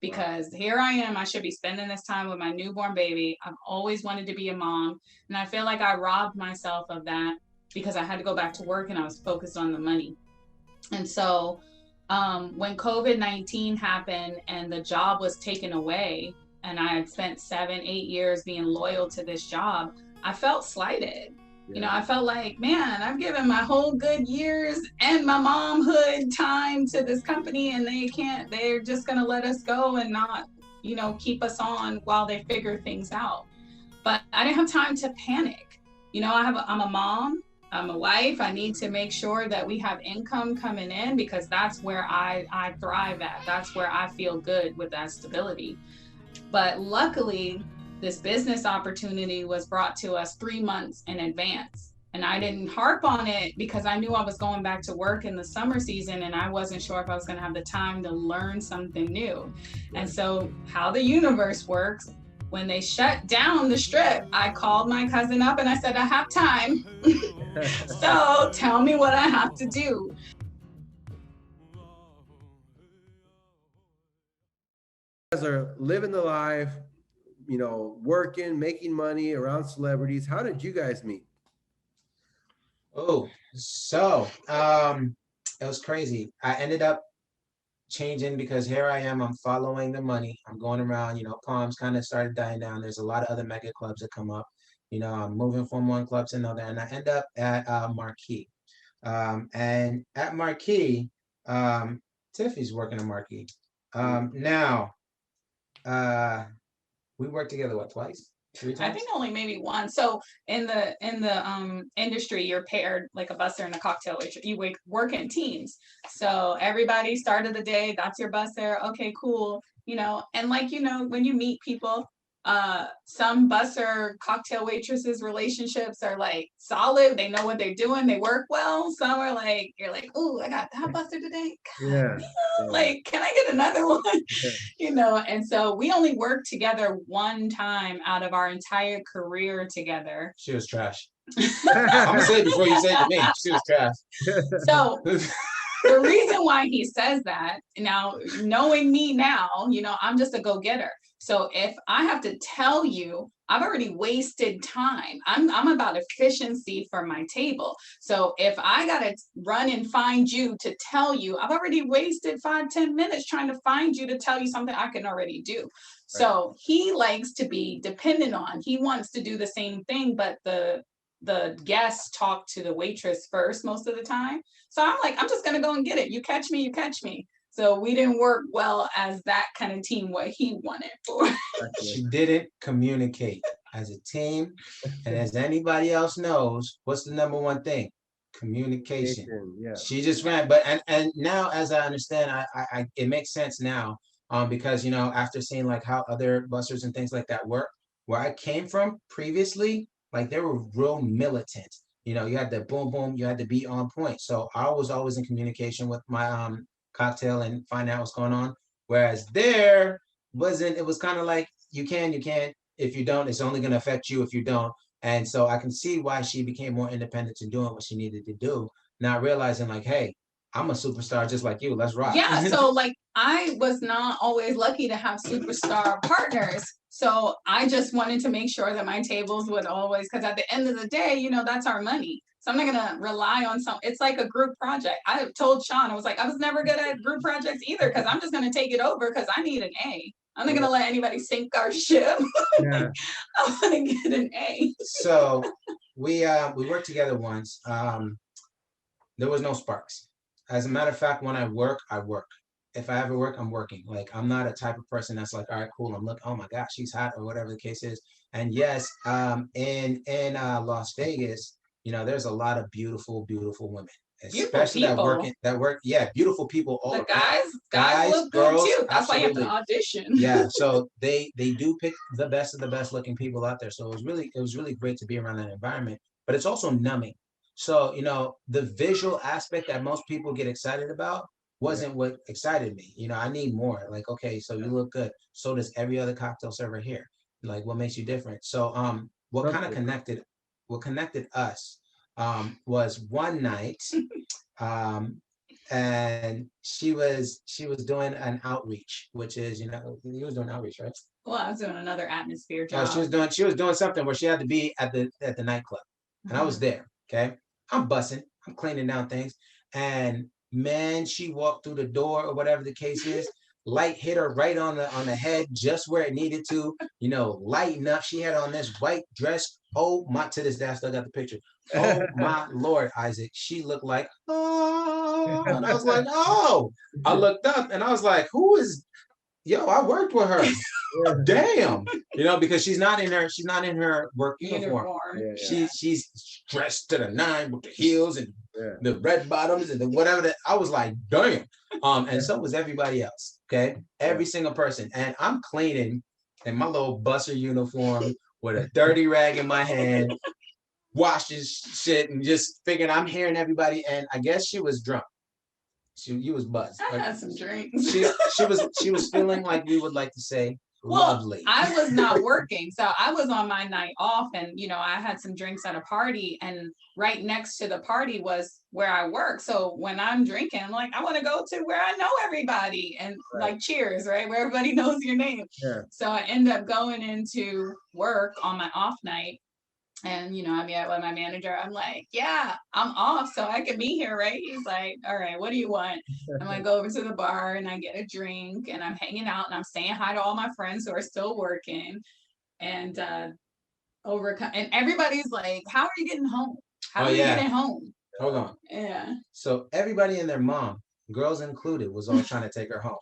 because here I am. I should be spending this time with my newborn baby. I've always wanted to be a mom. And I feel like I robbed myself of that because I had to go back to work and I was focused on the money. And so when COVID-19 happened and the job was taken away, and I had spent 7, 8 years being loyal to this job, I felt slighted. You know, I felt like, man, I've given my whole good years and my momhood time to this company, and they're just going to let us go and not, keep us on while they figure things out. But I didn't have time to panic. I'm a mom, I'm a wife. I need to make sure that we have income coming in because that's where I thrive at. That's where I feel good with that stability. But luckily, this business opportunity was brought to us 3 months in advance. And I didn't harp on it because I knew I was going back to work in the summer season and I wasn't sure if I was going to have the time to learn something new. And so, how the universe works, when they shut down the strip, I called my cousin up and I said, I have time. So tell me what I have to do. You guys are living the life, working, making money around celebrities. How did you guys meet? Oh, it was crazy. I ended up changing because here I am, I'm following the money. I'm going around, Palms kind of started dying down. There's a lot of other mega clubs that come up. I'm moving from one club to another, and I end up at Marquee. And at Marquee, Tiffany's working at Marquee. Now, we worked together, what, twice? 3 times? I think only maybe one. So in the industry, you're paired like a busser and a cocktail waitress. You work in teams. So everybody started the day, that's your busser. Okay, cool. And when you meet people, some busser cocktail waitresses relationships are like solid. They know what they're doing. They work well. Some are like, you're like, oh, I got that busser today. Yeah. Like, can I get another one? Yeah. And so we only worked together one time out of our entire career together. She was trash. I'm gonna say it before you say it to me. She was trash. So the reason why he says that now, knowing me now, I'm just a go-getter. So if I have to tell you, I've already wasted time. I'm about efficiency for my table. So if I gotta run and find you to tell you, I've already wasted 5, 10 minutes trying to find you to tell you something I can already do. So he likes to be dependent on. He wants to do the same thing, but the guests talk to the waitress first most of the time. So I'm like, I'm just gonna go and get it. You catch me, you catch me. So we didn't work well as that kind of team, what he wanted for. She didn't communicate as a team. And as anybody else knows, what's the number one thing? Communication. Yeah. She just ran. But and now as I understand, I it makes sense now. Because after seeing like how other busters and things like that work, where I came from previously, like they were real militant. You had the boom boom, you had to be on point. So I was always in communication with my cocktail and find out what's going on. Whereas there wasn't, it was kind of like you can't. If you don't, it's only gonna affect you if you don't. And so I can see why she became more independent to doing what she needed to do, not realizing like, hey, I'm a superstar just like you. Let's rock. Yeah. So like I was not always lucky to have superstar partners. So I just wanted to make sure that my tables would always, because at the end of the day, that's our money. So I'm not gonna rely on it's like a group project. I told Shawn, I was like, I was never good at group projects either, because I'm just gonna take it over because I need an A. I'm not gonna let anybody sink our ship. Yeah. I want to get an A. So we worked together once. There was no sparks. As a matter of fact, when I work, I work. If I ever work, I'm working. Like I'm not a type of person that's like, all right, cool. I'm looking, oh my gosh, she's hot or whatever the case is. And yes, in Las Vegas, there's a lot of beautiful, beautiful women, especially that work. Yeah, beautiful people all the around. guys look girls, good too. That's absolutely. why you have to audition. Yeah, so they do pick the best of the best looking people out there. So it was really great to be around that environment. But it's also numbing. So the visual aspect that most people get excited about wasn't what excited me. I need more. Like, okay, so you look good. So does every other cocktail server here. Like, what makes you different? So what kind of connected us was one night and she was doing an outreach, which is, you know, he was doing outreach, right? Well, I was doing another atmosphere No, job. she was doing something where she had to be at the nightclub, and I was there. Okay, I'm bussing, I'm cleaning down things, and man, she walked through the door or whatever the case is. Light hit her right on the head, just where it needed to. You know, lighten up. She had on this white dress. Oh my! To this day, I still got the picture. Oh my Lord, Isaac, she looked like, oh, and I was like, oh. I looked up and I was like, who is? Yo, I worked with her. Damn, you know, because she's not in her work uniform. She's dressed to the nine with the heels and the red bottoms and the whatever that. I was like, damn. And so was everybody else. Okay, every single person. And I'm cleaning in my little busser uniform with a dirty rag in my hand, washing shit and just figuring I'm hearing everybody. And I guess she was drunk. You was buzzed. I had some drinks. She was feeling like we would like to say lovely. I was not working, so I was on my night off, and you know, I had some drinks at a party, and right next to the party was where I work. So when I'm drinking, I'm like, I want to go to where I know everybody and like cheers, right? Where everybody knows your name. Yeah. So I end up going into work on my off night. And, you know, I met with my manager. I'm like, yeah, I'm off, so I can be here, right? He's like, all right, what do you want? I'm like, go over to the bar and I get a drink and I'm hanging out and I'm saying hi to all my friends who are still working. And and everybody's like, how are you getting home? How are you getting home? Hold on. Yeah. So everybody and their mom, girls included, was all trying to take her home,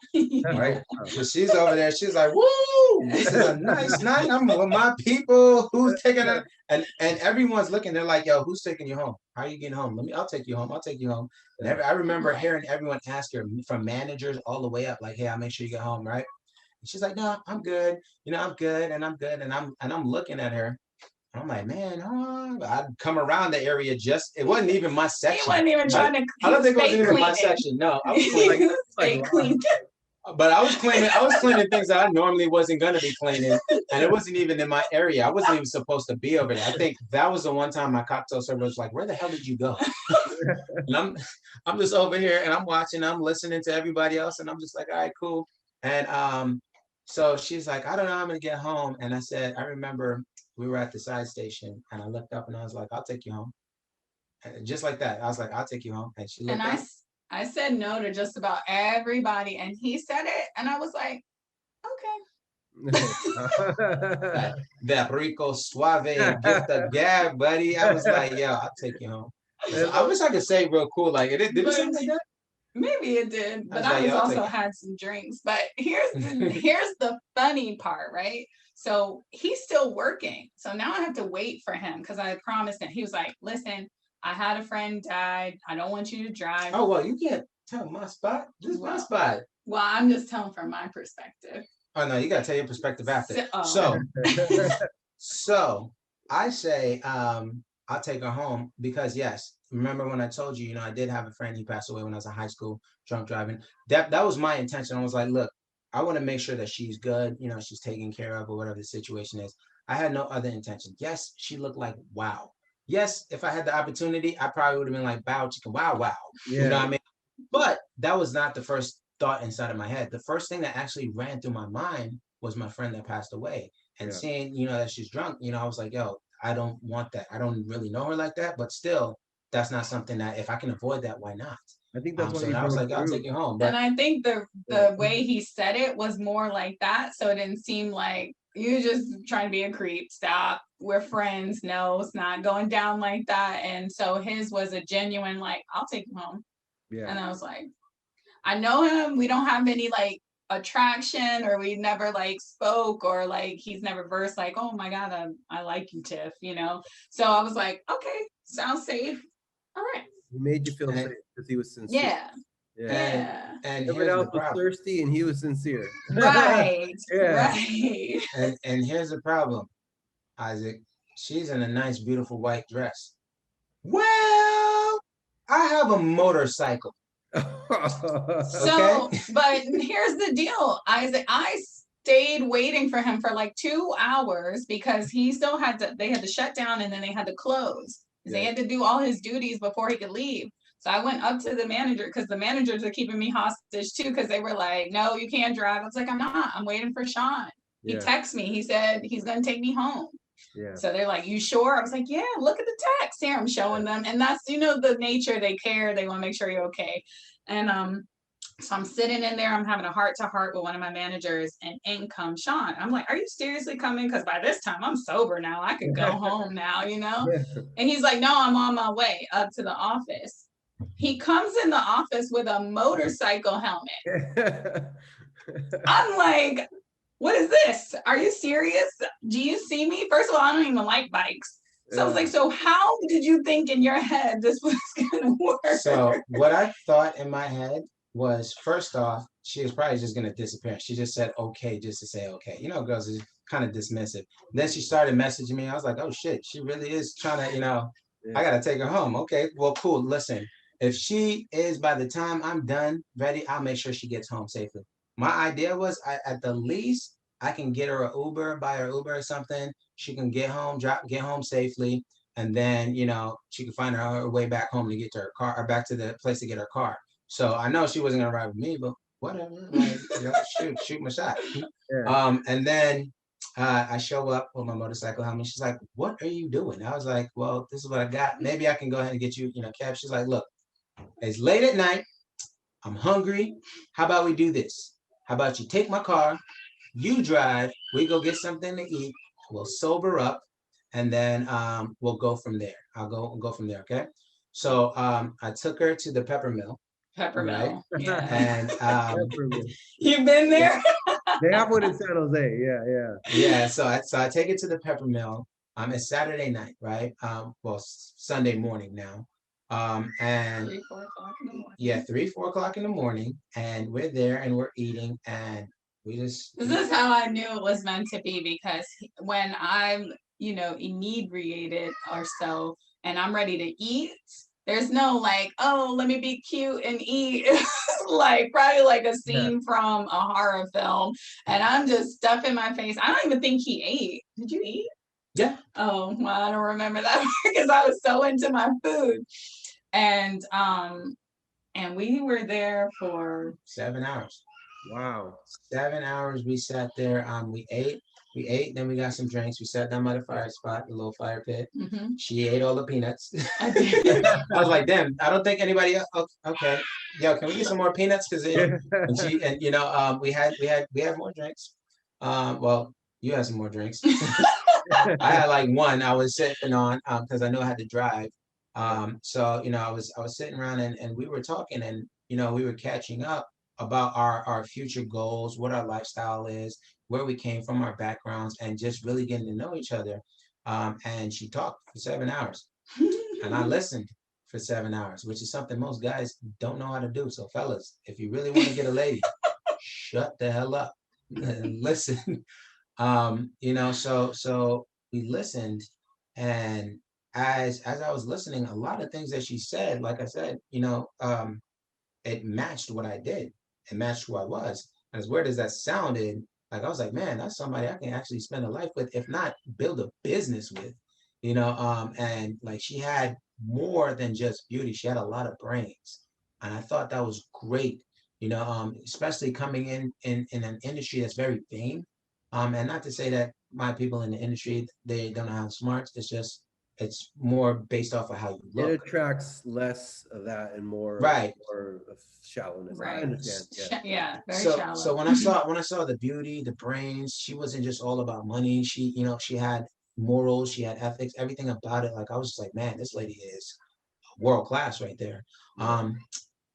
right? So she's over there. She's like, "Woo! This is a nice night. I'm with my people. Who's taking her?" And everyone's looking. They're like, "Yo, who's taking you home? How are you getting home? I'll take you home. I'll take you home." And I remember hearing everyone ask her, from managers all the way up, like, "Hey, I'll make sure you get home, right?" And she's like, "No, I'm good. You know, I'm good, and I'm good." And I'm looking at her. I'm like, man, I'd come around the area it wasn't even my section. He wasn't even trying to. I don't think it was even my section. No, I was cleaning. But I was cleaning things that I normally wasn't gonna be cleaning, and it wasn't even in my area. I wasn't even supposed to be over there. I think that was the one time my cocktail server was like, "Where the hell did you go?" And I'm just over here and I'm watching, I'm listening to everybody else, and I'm just like, all right, cool. And so she's like, I don't know, I'm gonna get home. And I said, I remember we were at the side station and I looked up and I was like, I'll take you home. And just like that, I was like, I'll take you home. And she looked up. I said no to just about everybody, and he said it, and I was like, okay. That rico suave gift of gab, buddy. I was like, yo, I'll take you home. So I wish I could say real cool, like, did it sound like that? Maybe it did, but I also had some drinks. But here's the funny part, right? So he's still working. So now I have to wait for him because I promised him. He was like, listen, I had a friend died. I don't want you to drive. Oh, well, you can't tell my spot. This is my spot. Well, I'm just telling from my perspective. Oh, no, you got to tell your perspective after. So I say, I'll take her home because, yes, remember when I told you, I did have a friend, he passed away when I was in high school, drunk driving. That was my intention. I was like, look, I want to make sure that she's good, she's taken care of or whatever the situation is. I had no other intention. Yes, she looked like wow. Yes, if I had the opportunity, I probably would have been like, bow, chicken, wow, wow. Yeah. You know what I mean? But that was not the first thought inside of my head. The first thing that actually ran through my mind was my friend that passed away. And seeing, that she's drunk, I was like, yo, I don't want that. I don't really know her like that, but still, that's not something that if I can avoid that, why not? I think that's so I was like, I'll take you home. But, and I think the way he said it was more like that. So it didn't seem like you just trying to be a creep. Stop. We're friends. No, it's not going down like that. And so his was a genuine, like, I'll take you home. Yeah. And I was like, I know him. We don't have any like attraction, or we never like spoke, or like he's never versed like, oh my God, I like you, Tiff, So I was like, okay, sounds safe. All right. He made you feel safe because he was sincere. Yeah. And everyone else was thirsty and he was sincere. Right. Right. And here's the problem, Isaac. She's in a nice, beautiful white dress. Well, I have a motorcycle. So, but here's the deal, Isaac. I stayed waiting for him for like 2 hours because he still they had to shut down and then they had to close. They had to do all his duties before he could leave. So I went up to the manager, because the managers are keeping me hostage too, because they were like, no, you can't drive. I was like, I'm not. I'm waiting for Shawn. He texted me. He said he's going to take me home. Yeah. So they're like, you sure? I was like, yeah, look at the text here. I'm showing them. And that's, the nature. They care. They want to make sure you're okay. And so I'm sitting in there. I'm having a heart-to-heart with one of my managers, and in comes Shawn. I'm like, are you seriously coming? Because by this time, I'm sober now. I could go home now, And he's like, no, I'm on my way up to the office. He comes in the office with a motorcycle helmet. I'm like, what is this? Are you serious? Do you see me? First of all, I don't even like bikes. So I was like, so how did you think in your head this was going to work? So what I thought in my head was, first off, she was probably just going to disappear. She just said, okay, just to say, okay. Girls are kind of dismissive. Then she started messaging me. I was like, oh shit, she really is trying to, I got to take her home. Okay, well, cool. Listen, if she is, by the time I'm done, ready, I'll make sure she gets home safely. My idea was, at the least, I can get her an Uber, buy her Uber or something. She can get home safely. And then, she can find her way back home to get to her car, or back to the place to get her car. So I know she wasn't going to ride with me, but whatever. Like, shoot my shot. Yeah. And then I show up with my motorcycle helmet. She's like, what are you doing? I was like, well, this is what I got. Maybe I can go ahead and get you, cab. She's like, look, it's late at night. I'm hungry. How about we do this? How about you take my car, you drive, we go get something to eat, we'll sober up, and then we'll go from there. I'll go from there, okay? So I took her to the pepper mill. Right? Yeah. And you've been there? They have one in San Jose. Yeah. Yeah. So I take it to the pepper mill. It's Saturday night, right? Well, Sunday morning now. And 3, 4 o'clock in the morning. Yeah, 3, 4 o'clock in the morning, and we're there and we're eating, and this is how I knew it was meant to be, because when I'm, inebriated or so, and I'm ready to eat, there's no like, oh, let me be cute and eat. Like probably like a scene from a horror film, and I'm just stuffing my face. I don't even think he ate. Did you eat? Yeah. Oh, well, I don't remember that because I was so into my food. And we were there for 7 hours. Wow. 7 hours we sat there. We ate, then we got some drinks. We sat down by the fire spot, the little fire pit. Mm-hmm. She ate all the peanuts. I was like, damn, I don't think anybody else. Okay. Yo, can we get some more peanuts? Cause we had more drinks. Well, you had some more drinks. I had like one I was sipping on because I knew I had to drive. So I was sitting around and we were talking, and we were catching up about our future goals, what our lifestyle is, where we came from, our backgrounds, and just really getting to know each other. And she talked for 7 hours, and I listened for 7 hours, which is something most guys don't know how to do. So fellas, if you really want to get a lady, shut the hell up and listen. So we listened, and as I was listening, a lot of things that she said, like I said, it matched what I did. It matched who I was. And as weird as that sounded, like I was like, man, that's somebody I can actually spend a life with, if not build a business with, and like she had more than just beauty. She had a lot of brains. And I thought that was great, especially coming in an industry that's very vain. And not to say that my people in the industry, they don't have smarts. It's more based off of how you look. It attracts less of that and more, right, more of shallowness. Right. I understand. Yeah, very shallow. So when I saw the beauty, the brains, she wasn't just all about money. She, she had morals, she had ethics, everything about it. Like I was just like, man, this lady is world class right there.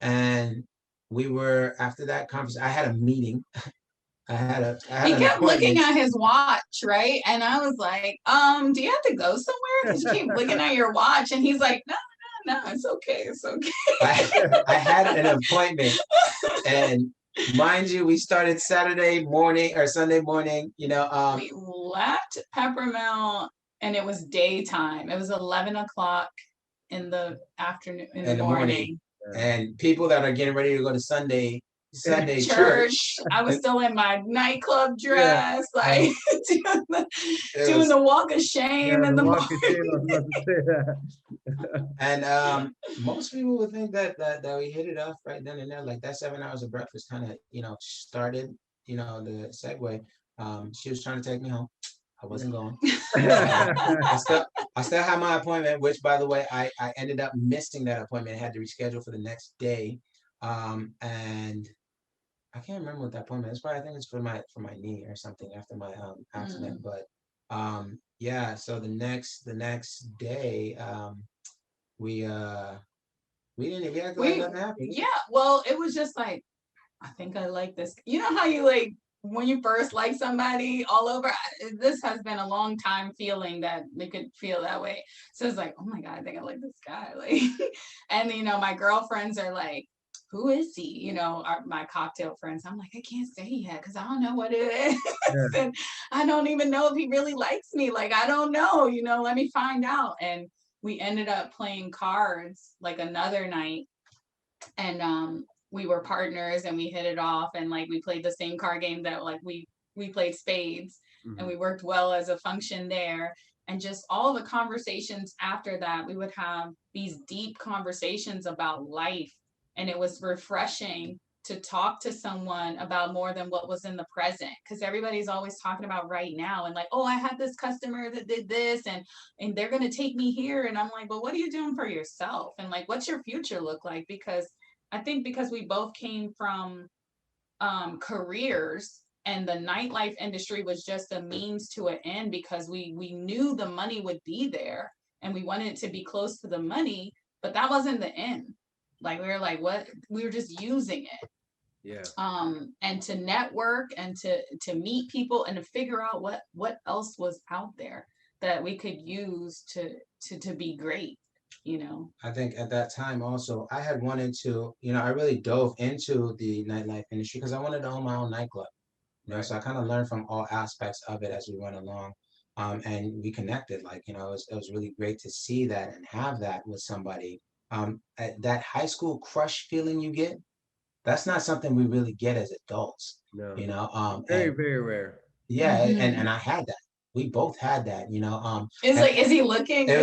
And we were, after that conference, I had a meeting. He kept looking at his watch, right? And I was like, do you have to go somewhere? Because you keep looking at your watch. And he's like, no, it's okay. It's okay. I had an appointment. And mind you, we started Saturday morning or Sunday morning, We left Peppermill and it was daytime. It was 11 o'clock in the afternoon, in the morning. And people that are getting ready to go to Sunday Sunday church. I was still in my nightclub dress, like doing was, the walk of shame in the walk morning. of shame. I was about to say that. And most people would think that we hit it off right then and there. Like that 7 hours of breakfast kind of, started, the segue. She was trying to take me home. I wasn't going. I still had my appointment, which, by the way, I ended up missing that appointment. I had to reschedule for the next day. And I can't remember what that appointment is, but I think it's for my knee or something after my accident. But yeah, so the next day, we didn't act like nothing happened. Yeah, well, it was just like, I think I like this. You know how you like when you first like somebody all over? This has been a long time feeling that they could feel that way. So it's like, oh my God, I think I like this guy. Like, and my girlfriends are like, who is he? My cocktail friends. I'm like, I can't say yet because I don't know what it is. Yeah. And I don't even know if he really likes me. Like, I don't know, let me find out. And we ended up playing cards like another night. And we were partners and we hit it off, and like we played the same card game that like we played spades. Mm-hmm. And we worked well as a function there. And just all the conversations after that, we would have these deep conversations about life. And it was refreshing to talk to someone about more than what was in the present, because everybody's always talking about right now and like, oh, I had this customer that did this and they're going to take me here. And I'm like, well, what are you doing for yourself? And like, what's your future look like? Because I think because we both came from careers, and the nightlife industry was just a means to an end, because we knew the money would be there and we wanted to be close to the money, but that wasn't the end. Like we were like, what? We were just using it. Yeah. And to network and to meet people and to figure out what else was out there that we could use to be great. I think at that time also, I had wanted to, I really dove into the nightlife industry because I wanted to own my own nightclub. Right. So I kind of learned from all aspects of it as we went along. And we connected, like, it was really great to see that and have that with somebody. That high school crush feeling you get, that's not something we really get as adults. No. Very, very rare. Yeah, mm-hmm. and I had that. We both had that, It's like, is he looking? It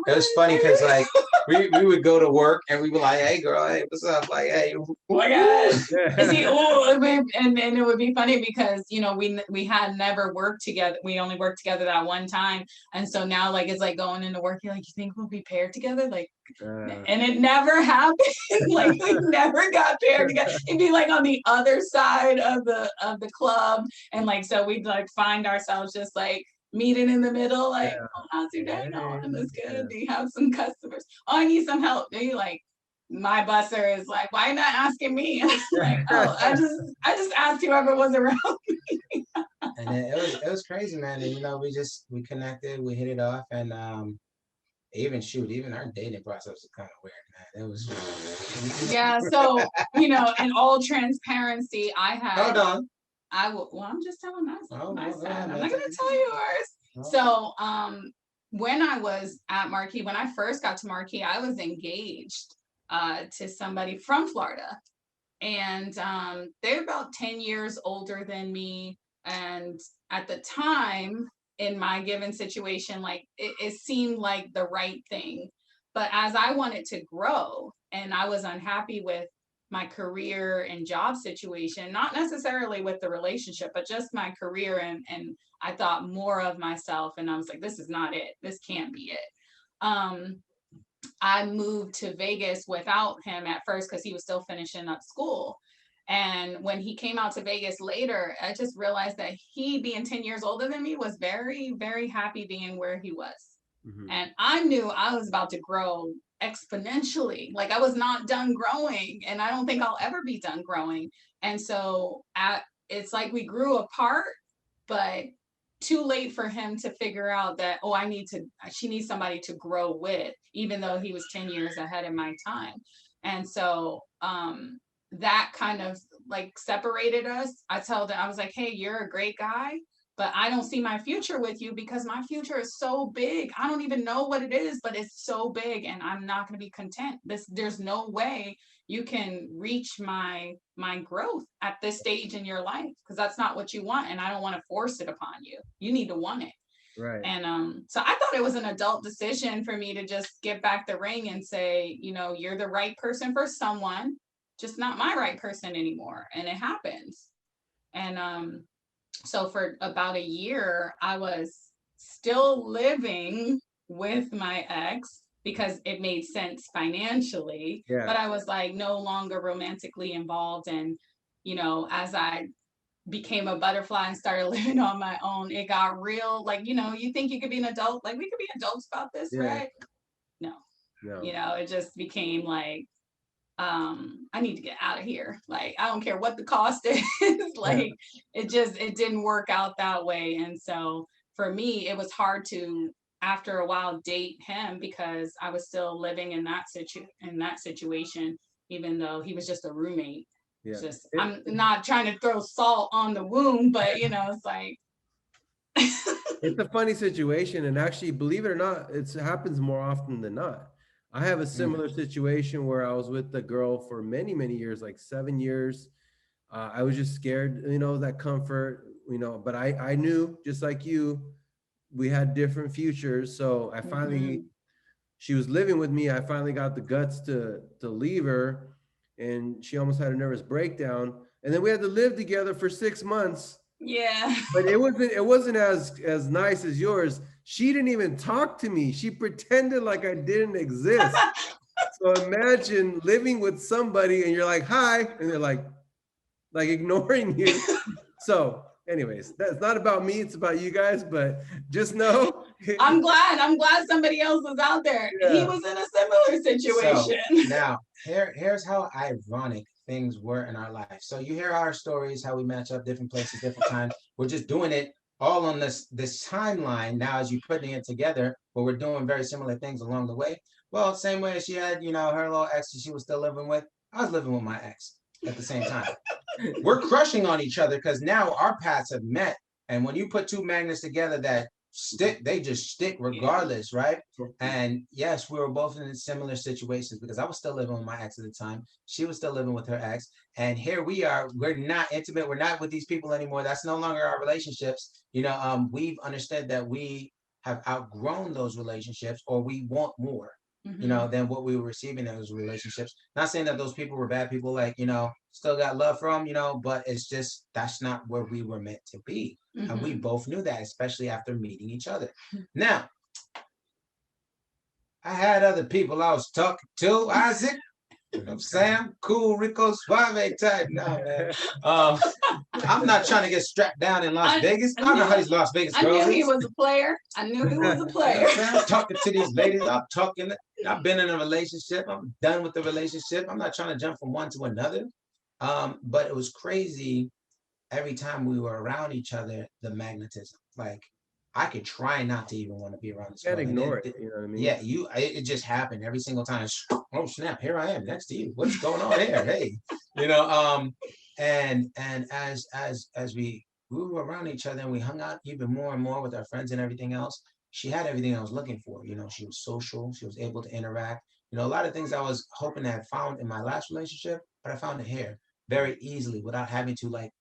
was funny because like we would go to work and we were like, hey girl, hey, what's up? Like, hey, oh my gosh. Is he and it would be funny because we had never worked together. We only worked together that one time. And so now like it's like going into work, you're like, you think we'll be paired together? Like and it never happened. Like we never got paired together. It'd be like on the other side of the club. And like so we'd like find ourselves just like meeting in the middle, like, oh, how's your day going? That's good. Yeah. Do you have some customers? Oh, I need some help. Maybe like my busser is like, why are you not asking me? Like, oh, I just asked whoever was around me. And then it was crazy, man. And we connected, we hit it off, and even our dating process was kind of weird, man. It was yeah. So in all transparency, I had. Hold on. Well, I'm just telling myself my side. I'm not going to tell you yours. So, when I was at Marquee, when I first got to Marquee, I was engaged to somebody from Florida. And they're about 10 years older than me. And at the time, in my given situation, like it seemed like the right thing. But as I wanted to grow and I was unhappy with my career and job situation, not necessarily with the relationship, but just my career. And I thought more of myself, and I was like, this is not it. This can't be it. I moved to Vegas without him at first because he was still finishing up school. And when he came out to Vegas later, I just realized that he, being 10 years older than me, was very, very happy being where he was. Mm-hmm. And I knew I was about to grow exponentially. Like I was not done growing, and I don't think I'll ever be done growing. And so it's like we grew apart, but too late for him to figure out that, oh, she needs somebody to grow with, even though he was 10 years ahead of my time. And so that kind of like separated us. I was like, hey, you're a great guy, but I don't see my future with you because my future is so big. I don't even know what it is, but it's so big and I'm not going to be content. There's no way you can reach my growth at this stage in your life, because that's not what you want, and I don't want to force it upon you. You need to want it. Right. And so I thought it was an adult decision for me to just get back the ring and say, you know, you're the right person for someone, just not my right person anymore. And it happens. And so for about a year, I was still living with my ex because it made sense financially, Yeah. but I was like no longer romantically involved. And, you know, as I became a butterfly and started living on my own, it got real. Like, you know, you think you could be an adult, like we could be adults about this, Yeah. right? No. You know, it just became like, I need to get out of here. Like, I don't care what the cost is. Like, it didn't work out that way. And so for me, it was hard to, after a while, date him because I was still living in that situation, even though he was just a roommate. Yeah. Just, I'm not trying to throw salt on the wound, but you know, it's like. It's a funny situation, and actually, believe it or not, it happens more often than not. I have a similar situation where I was with the girl for many, many years, like 7 years. I was just scared, you know, that comfort, you know, but I knew, just like you, we had different futures. So I finally, she was living with me. I finally got the guts to leave her, and she almost had a nervous breakdown. And then we had to live together for 6 months. Yeah. But it wasn't as nice as yours. She didn't even talk to me. She pretended like I didn't exist. So imagine living with somebody and you're like, hi, and they're like ignoring you. So anyways, that's not about me, it's about you guys, but just know. I'm glad somebody else was out there. Yeah. He was in a similar situation. So now here's how ironic things were in our life. So you hear our stories, how we match up different places, different times. We're just doing it all on this timeline now as you're putting it together, but we're doing very similar things along the way. Well, same way as she had, you know, her little ex that she was still living with, I was living with my ex at the same time. We're crushing on each other because now our paths have met. And when you put two magnets together that stick, they just stick regardless, right? And yes, we were both in similar situations because I was still living with my ex at the time. She was still living with her ex. And here we are. We're not intimate. We're not with these people anymore. That's no longer our relationships. You know, we've understood that we have outgrown those relationships, or we want more, you know, than what we were receiving in those relationships. Not saying that those people were bad people, like, you know, still got love from, you know, but it's just, that's not where we were meant to be. And we both knew that, especially after meeting each other. Now, I had other people I was talking to, Isaac. You know what I'm saying? Cool, Rico Suave type. No, man. I'm not trying to get strapped down in Las Vegas. I don't know how these Las Vegas girls. I knew he was a player. I knew he was a player. You know I'm talking to these ladies. I've been in a relationship. I'm done with the relationship. I'm not trying to jump from one to another. But it was crazy. Every time we were around each other, the magnetism. Like, I could try not to even want to be around this. You can't ignore it. You know what I mean? Yeah, it just happened every single time. Oh snap! Here I am next to you. What's going on here? Hey, you know. And as we grew around each other and we hung out even more and more with our friends and everything else, she had everything I was looking for. You know, she was social. She was able to interact. You know, a lot of things I was hoping to have found in my last relationship, but I found it here very easily without having to like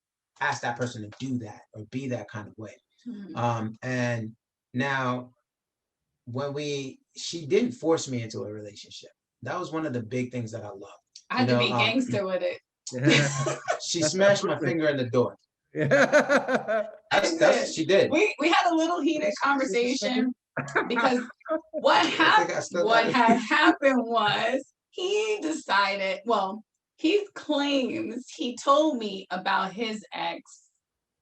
ask that person to do that or be that kind of way. And now she didn't force me into a relationship. That was one of the big things that I loved. I had to be gangster with it. She smashed my finger in the door. That's what she did. We had a little heated conversation because what had happened was he decided, well, he claims he told me about his ex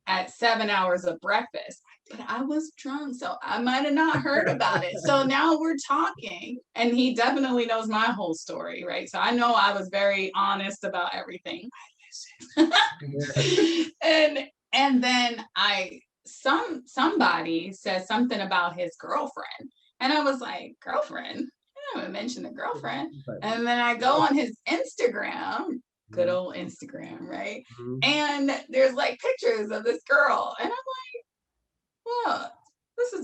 at 7 hours of breakfast, but I was drunk, so I might have not heard about it. So now we're talking, and he definitely knows my whole story, right? So I know I was very honest about everything. and then somebody said something about his girlfriend, and I was like, girlfriend? I haven't mentioned a girlfriend. And then I go on his Instagram. Good old Instagram, right? And there's like pictures of this girl. And I'm like,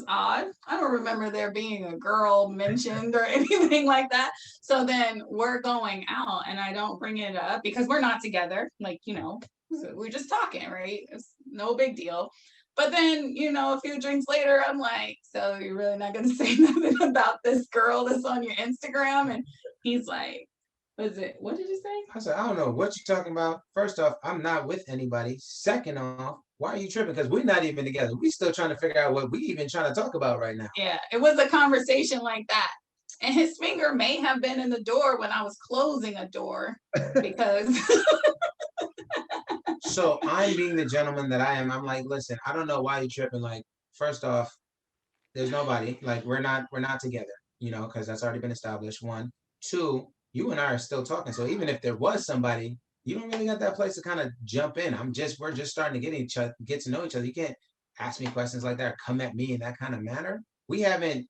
odd. I don't remember there being a girl mentioned or anything like that. So then we're going out and I don't bring it up because we're not together. Like, so we're just talking, right? It's no big deal. But then, a few drinks later, I'm like, so you're really not going to say nothing about this girl that's on your Instagram? And he's like, what did you say? I said, I don't know what you're talking about. First off, I'm not with anybody. Second off, why are you tripping? Because we're not even together. We still trying to figure out what we even trying to talk about right now. Yeah, it was a conversation like that. And his finger may have been in the door when I was closing a door because. So I'm being the gentleman that I am. I'm like, listen, I don't know why you're tripping. Like, first off, there's nobody. Like, we're not together, because that's already been established. One. Two, you and I are still talking. So even if there was somebody, you don't really got that place to kind of jump in. We're just starting to get to know each other. You can't ask me questions like that or come at me in that kind of manner. We haven't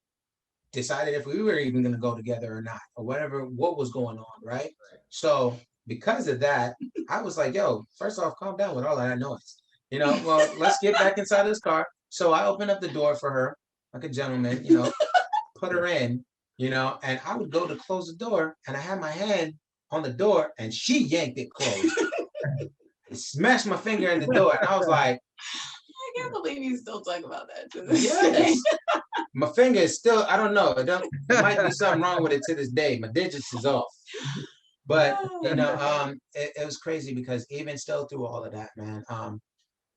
decided if we were even going to go together or not, or what was going on, right? So because of that, I was like, yo, first off, calm down with all that noise. Well, let's get back inside this car. So I opened up the door for her like a gentleman, put her in, and I would go to close the door and I had my hand on the door and she yanked it closed. Smashed my finger in the door and I was like, I can't believe you still talk about that to this day. My finger is still, I don't know. There might be something wrong with it to this day. My digits is off. But, it was crazy because even still through all of that, man,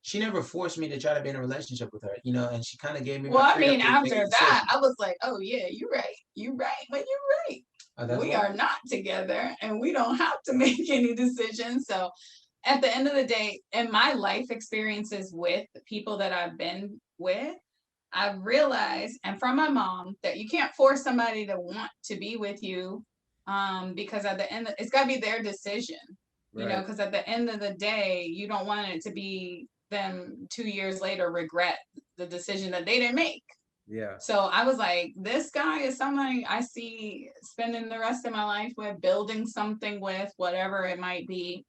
she never forced me to try to be in a relationship with her, and she kind of gave me. Well, I mean, after that, I was like, oh yeah, you're right. But you're right. We are not together and we don't have to make any decisions. So at the end of the day, in my life experiences with people that I've been with, I've realized, and from my mom, that you can't force somebody to want to be with you, because at the end, it's got to be their decision, because at the end of the day, you don't want it to be them 2 years later regret the decision that they didn't make. Yeah. So I was like, this guy is somebody I see spending the rest of my life with, building something with, whatever it might be.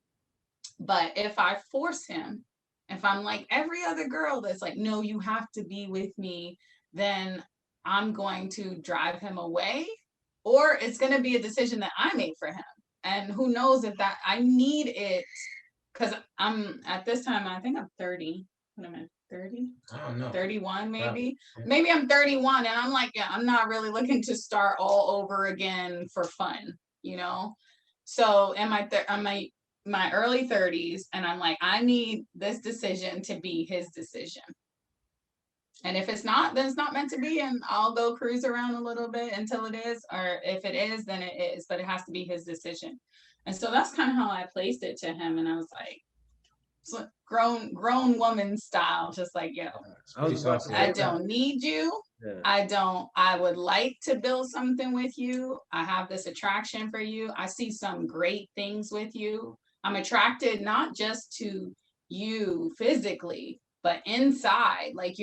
But if I force him, if I'm like every other girl that's like, no, you have to be with me, then I'm going to drive him away, or it's going to be a decision that I made for him. And who knows if that I need it, because I'm at this time, I think I'm 30. What am I, 30? I don't know. 31 maybe. Yeah. Maybe I'm 31 and I'm like, yeah, I'm not really looking to start all over again for fun, So in my early 30s, and I'm like, I need this decision to be his decision. And if it's not, then it's not meant to be, and I'll go cruise around a little bit until it is, or if it is, then it is, but it has to be his decision. And so that's kind of how I placed it to him. And I was like, so grown woman style, just like, yo, I don't need you. Yeah. I would like to build something with you. I have this attraction for you. I see some great things with you. I'm attracted not just to you physically, but inside, like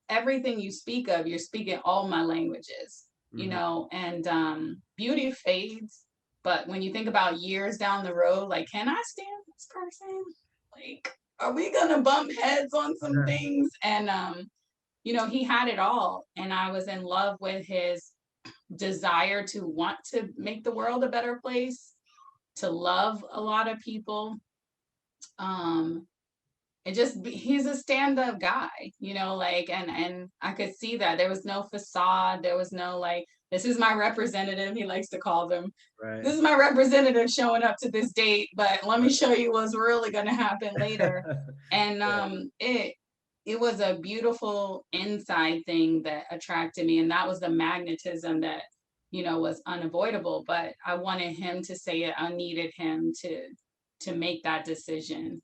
everything you speak of, you're speaking all my languages, and beauty fades. But when you think about years down the road, like, can I stand this person? Like, are we gonna bump heads on some things? And he had it all, and I was in love with his desire to want to make the world a better place, to love a lot of people. He's a stand-up guy, and I could see that there was no facade. There was no like, this is my representative, he likes to call them. Right. This is my representative showing up to this date, but let me show you what's really going to happen later. And it was a beautiful inside thing that attracted me, and that was the magnetism that was unavoidable. But I wanted him to say it. I needed him to make that decision.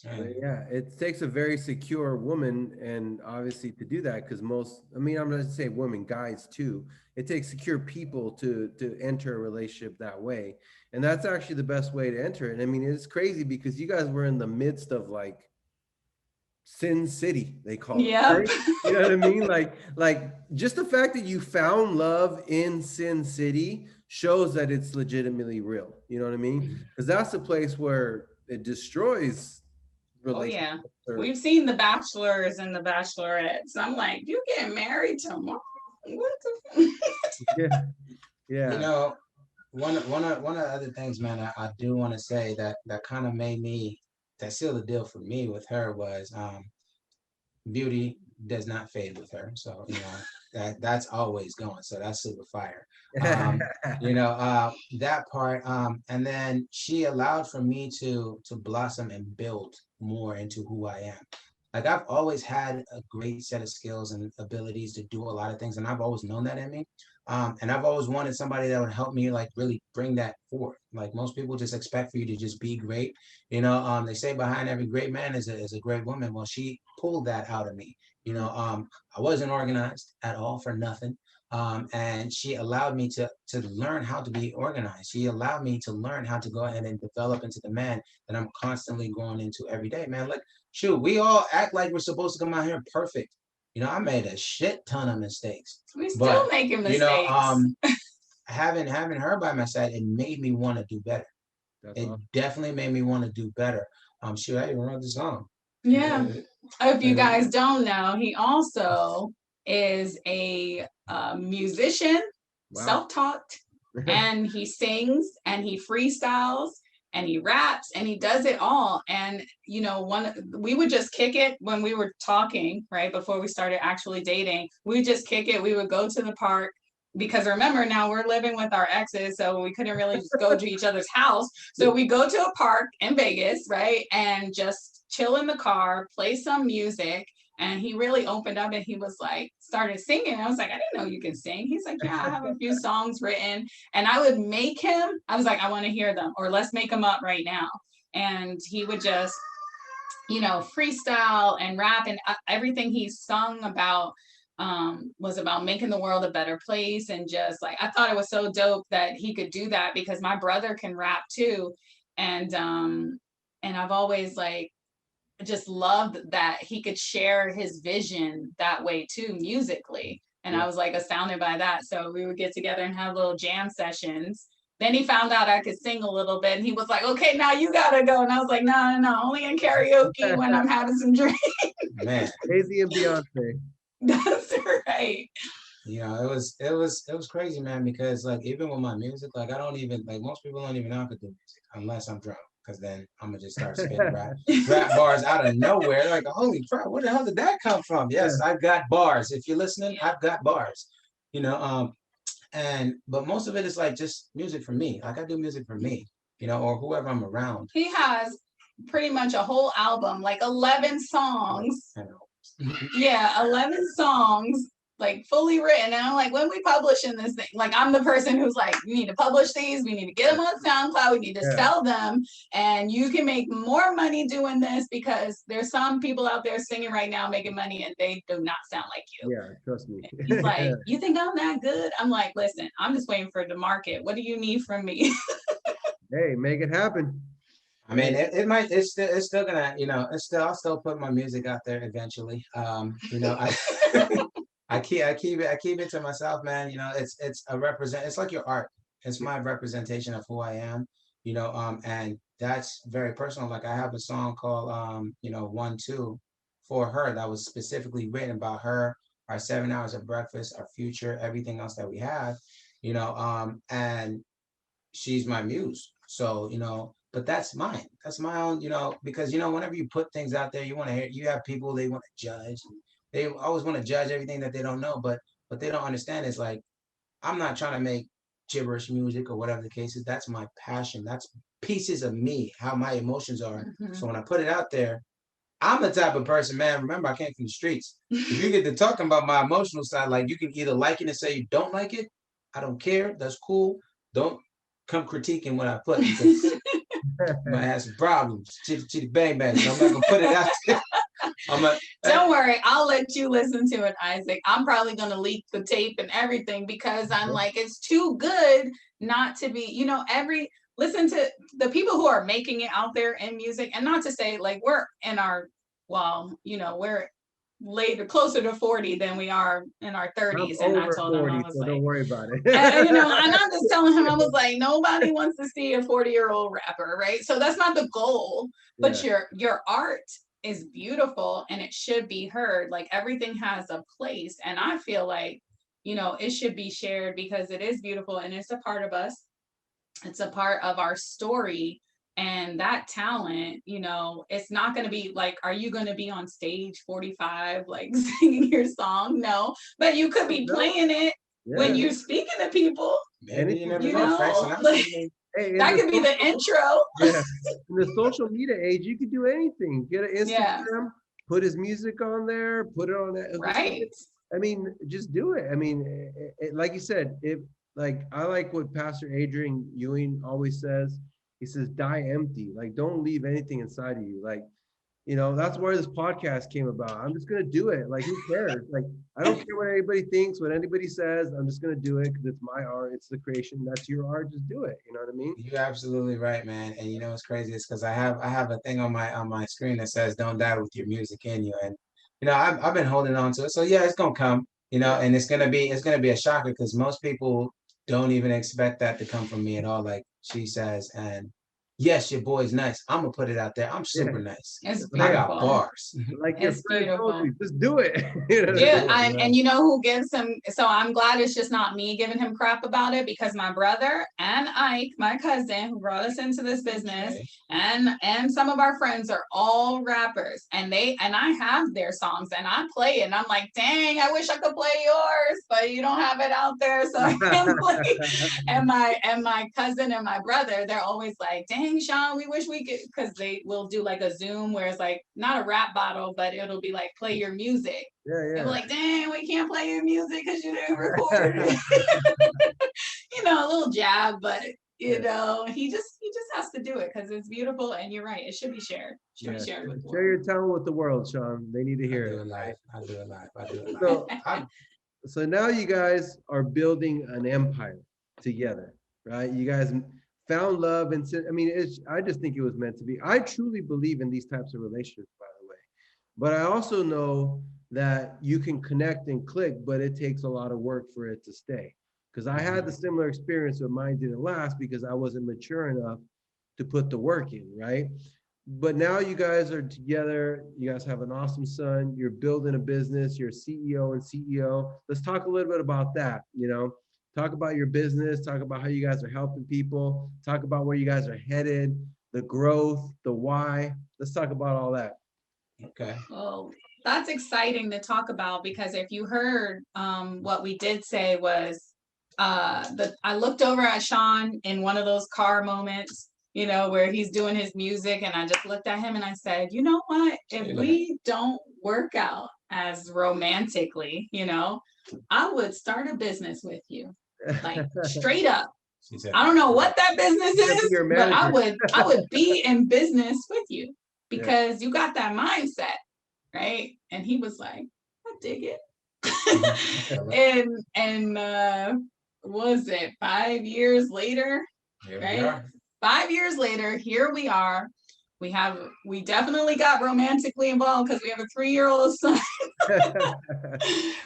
Yeah, it takes a very secure woman, and obviously to do that, because I'm not going to say women, guys too, it takes secure people to enter a relationship that way. And that's actually the best way to enter it. I mean, it's crazy because you guys were in the midst of like Sin City, they call it. Right? You know what I mean? Like just the fact that you found love in Sin City shows that it's legitimately real. You know what I mean? Because that's the place where it destroys Oh yeah, relationship. Or, we've seen the bachelors and the bachelorettes. I'm like, you getting married tomorrow? What the? yeah, You yeah. know, one of the other things, man, I do want to say that kind of made me, that sealed the deal for me with her was beauty does not fade with her. So, that's always going. So that's super fire. That part. And then she allowed for me to blossom and build more into who I am. Like I've always had a great set of skills and abilities to do a lot of things, and I've always known that in me. And I've always wanted somebody that would help me like really bring that forth. Like most people just expect for you to just be great. They say behind every great man is a great woman. Well, she pulled that out of me. I wasn't organized at all for nothing. And she allowed me to learn how to be organized. She allowed me to learn how to go ahead and develop into the man that I'm constantly growing into every day, man. Like, shoot, we all act like we're supposed to come out here perfect. I made a shit ton of mistakes. We still But making mistakes. having her by my side, it made me want to do better. That's It awesome. definitely made me want to do better. Shoot, I even wrote the song. Yeah. If you guys don't know, he also is a musician, Wow. self-taught, and he sings and he freestyles and he raps and he does it all. And we would just kick it when we were talking, right before we started actually dating. We would just kick it. We would go to the park. Because remember, now we're living with our exes, so we couldn't really just go to each other's house. So we go to a park in Vegas, right? And just chill in the car, play some music. And he really opened up and he was like, started singing. I was like, I didn't know you can sing. He's like, yeah, I have a few songs written. And I would make him, I was like, I want to hear them, or let's make them up right now. And he would just, freestyle and rap, and everything he sung about was about making the world a better place. And just like, I thought it was so dope that he could do that, because my brother can rap too. And I've always like just loved that he could share his vision that way too, musically. And I was like astounded by that. So we would get together and have little jam sessions. Then he found out I could sing a little bit and he was like, okay, now you gotta go. And I was like, no, only in karaoke when I'm having some drinks. Man, Jay-Z and Beyonce. That's right. It was crazy, man, because like even with my music, like I don't even, like most people don't even know I could do music unless I'm drunk, because then I'm gonna just start spitting rap bars out of nowhere. Like, holy crap, where the hell did that come from? Yes, I've got bars. If you're listening, I've got bars. But most of it is like just music for me. Like I do music for me, or whoever I'm around. He has pretty much a whole album, like 11 songs. I know. Yeah, 11 songs, like fully written. And I'm like, when we publishing this thing? Like, I'm the person who's like, we need to publish these. We need to get them on SoundCloud. We need to sell them. And you can make more money doing this, because there's some people out there singing right now making money and they do not sound like you. Yeah, trust me. He's like, you think I'm that good? I'm like, listen, I'm just waiting for the market. What do you need from me? Hey, make it happen. I mean, it's still gonna, I'll still put my music out there eventually. I keep it to myself, man. It's it's like your art. It's my representation of who I am, and that's very personal. Like I have a song called 1-2 for her that was specifically written about her, our 7 hours of breakfast, our future, everything else that we have, and she's my muse. So, but that's mine. That's my own, because whenever you put things out there, you have people, they want to judge. They always want to judge everything that they don't know, but what they don't understand is like, I'm not trying to make gibberish music or whatever the case is. That's my passion. That's pieces of me, how my emotions are. Mm-hmm. So when I put it out there, I'm the type of person, man. Remember, I came from the streets. If you get to talking about my emotional side, like you can either like it and say you don't like it. I don't care. That's cool. Don't come critiquing what I put, because I might have some problems. Chitty chitty bang bang. So I'm not gonna put it out there. Don't worry, I'll let you listen to it, Isaac. I'm probably gonna leak the tape and everything, because I'm like, it's too good not to be, listen to the people who are making it out there in music. And not to say like we're in our, we're later, closer to 40 than we are in our 30s. And I over told him, 40, I was so like, don't worry about it. and I'm just telling him, I was like, nobody wants to see a 40-year-old rapper, right? So that's not the goal, but your art is beautiful and it should be heard. Like everything has a place. And I feel like, it should be shared because it is beautiful and it's a part of us. It's a part of our story. And that talent, it's not going to be like, are you going to be on stage 45, like singing your song? No, but you could be playing it when you're speaking to people. Maybe you never That could be the intro. Yeah. In the social media age, you could do anything. Get an Instagram, put his music on there, put it on that. Right. I mean, just do it. I mean, like you said, I like what Pastor Adrian Ewing always says. He says, die empty. Like, don't leave anything inside of you. Like, that's where this podcast came about. I'm just going to do it. Like, who cares? Like, I don't care what anybody thinks, what anybody says. I'm just going to do it because it's my art. It's the creation. That's your art. Just do it. You know what I mean? You're absolutely right, man. And what's crazy is because I have a thing on my screen that says "Don't die with your music in you," and I've been holding on to it. So yeah, it's gonna come. And it's gonna be a shocker because most people don't even expect that to come from me at all. Like she says, and yes, your boy's nice. I'm gonna put it out there. I'm super nice. It's beautiful. I got bars. Like your friend told you, just do it. And you know who gives him? So I'm glad it's just not me giving him crap about it because my brother and Ike, my cousin, who brought us into this business, and some of our friends are all rappers, and I have their songs and I play it, and I'm like, dang, I wish I could play yours, but you don't have it out there, so I can't play. and my cousin and my brother, they're always like, dang, Shawn, we wish we could, because they will do like a Zoom where it's like not a rap battle, but it'll be like play your music. They're like, dang, we can't play your music because you didn't record it. A little jab, but he just has to do it because it's beautiful. And you're right, it should be shared. Be shared with the world. Share your talent with the world, Shawn. They need to hear it. I do it live. So now you guys are building an empire together, right? You guys found love, and I just think it was meant to be. I truly believe in these types of relationships, by the way, but I also know that you can connect and click, but it takes a lot of work for it to stay. Because I had the similar experience, but mine didn't last because I wasn't mature enough to put the work in, right? But now you guys are together. You guys have an awesome son. You're building a business. You're CEO and CEO. Let's talk a little bit about that. Talk about your business. Talk about how you guys are helping people. Talk about where you guys are headed, the growth, the why. Let's talk about all that. Okay. Well, that's exciting to talk about because if you heard what we did say was I looked over at Shawn in one of those car moments, where he's doing his music, and I just looked at him and I said, you know what? If we don't work out as romantically, I would start a business with you, like straight up. I don't know what that business is, but I would be in business with you because you got that mindset, right? And he was like, I dig it. and was it 5 years later? Right? 5 years later, here we are. We definitely got romantically involved because we have a 3-year-old son.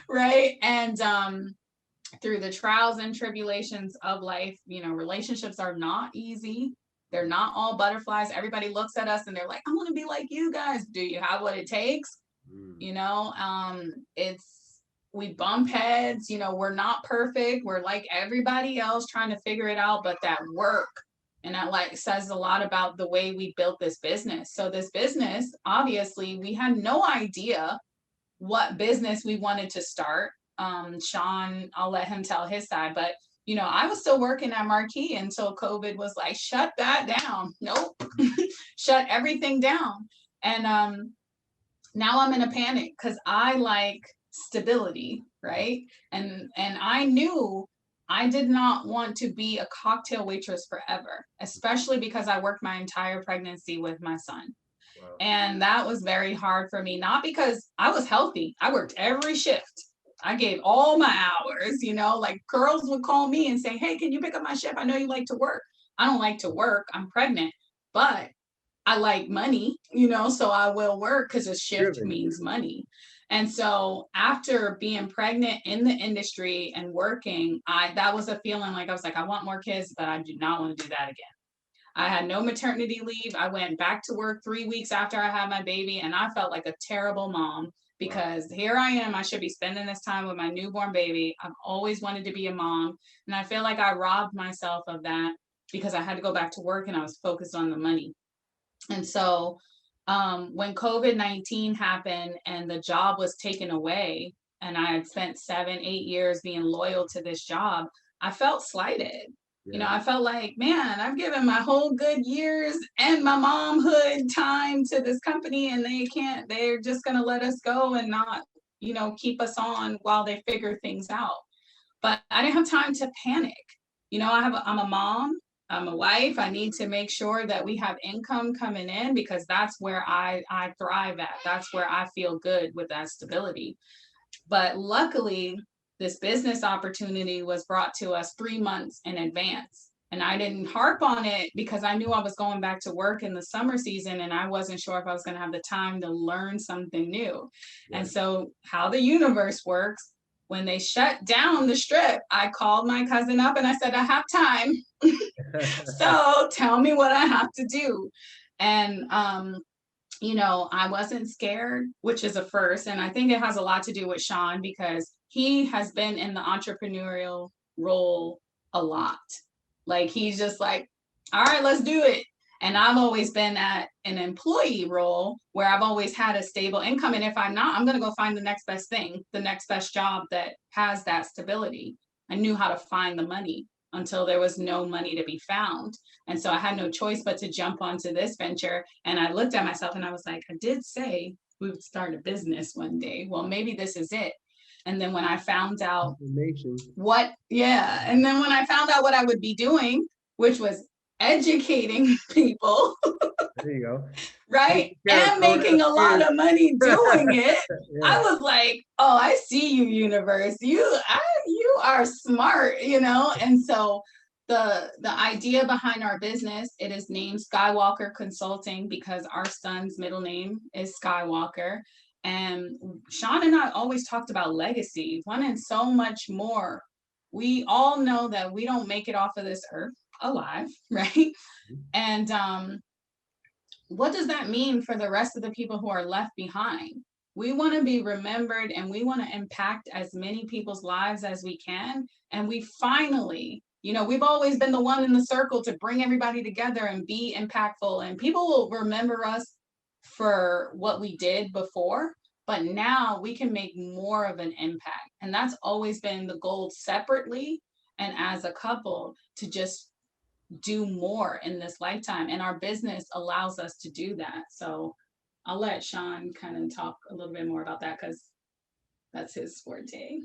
Right? And through the trials and tribulations of life, relationships are not easy. They're not all butterflies. Everybody looks at us and they're like, I want to be like you guys. Do you have what it takes? We bump heads, we're not perfect. We're like everybody else trying to figure it out, but that work. And that says a lot about the way we built this business. So this business, obviously, we had no idea what business we wanted to start. Shawn, I'll let him tell his side, but I was still working at Marquee until COVID was like, shut that down. Nope. Shut everything down. And now I'm in a panic because I like stability, right? And I knew I did not want to be a cocktail waitress forever, especially because I worked my entire pregnancy with my son. Wow. And that was very hard for me, not because I was healthy. I worked every shift. I gave all my hours, like girls would call me and say, hey, can you pick up my shift? I know you like to work. I don't like to work. I'm pregnant, but I like money, so I will work because a shift means money. And so after being pregnant in the industry and working, that was a feeling like I was like, I want more kids, but I do not want to do that again. I had no maternity leave. I went back to work 3 weeks after I had my baby, and I felt like a terrible mom because here I am. I should be spending this time with my newborn baby. I've always wanted to be a mom, and I feel like I robbed myself of that because I had to go back to work and I was focused on the money. And so when COVID-19 happened and the job was taken away, and I had spent 7, 8 years being loyal to this job, I felt slighted. You know, I felt like, man, I've given my whole good years and my momhood time to this company, and they're just going to let us go and not, keep us on while they figure things out. But I didn't have time to panic. I'm a mom, I'm a wife. I need to make sure that we have income coming in because that's where I thrive at. That's where I feel good with that stability. But luckily, this business opportunity was brought to us 3 months in advance. And I didn't harp on it because I knew I was going back to work in the summer season and I wasn't sure if I was going to have the time to learn something new. Right. And so how the universe works, when they shut down the strip, I called my cousin up and I said, I have time. So tell me what I have to do. And, I wasn't scared, which is a first. And I think it has a lot to do with Shawn because he has been in the entrepreneurial role a lot. Like, he's just like, all right, let's do it. And I've always been at an employee role where I've always had a stable income. And if I'm not, I'm going to go find the next best thing, the next best job that has that stability. I knew how to find the money until there was no money to be found. And so I had no choice but to jump onto this venture. And I looked at myself and I was like, I did say we would start a business one day. Well, maybe this is it. And then when I found out and then when I found out what I would be doing, which was educating people. There you go. Right? And making a lot of money doing it. Yeah. I was like, oh, I see you, universe. You are smart, And so the idea behind our business, it is named Skywalker Consulting because our son's middle name is Skywalker. And Shawn and I always talked about legacy, wanting so much more. We all know that we don't make it off of this earth alive, right? And what does that mean for the rest of the people who are left behind? We want to be remembered and we want to impact as many people's lives as we can. And we finally, we've always been the one in the circle to bring everybody together and be impactful. And people will remember us for what we did before, but now we can make more of an impact. And that's always been the goal separately and as a couple, to just do more in this lifetime. And our business allows us to do that. So I'll let Shawn kind of talk a little bit more about that because that's his forte.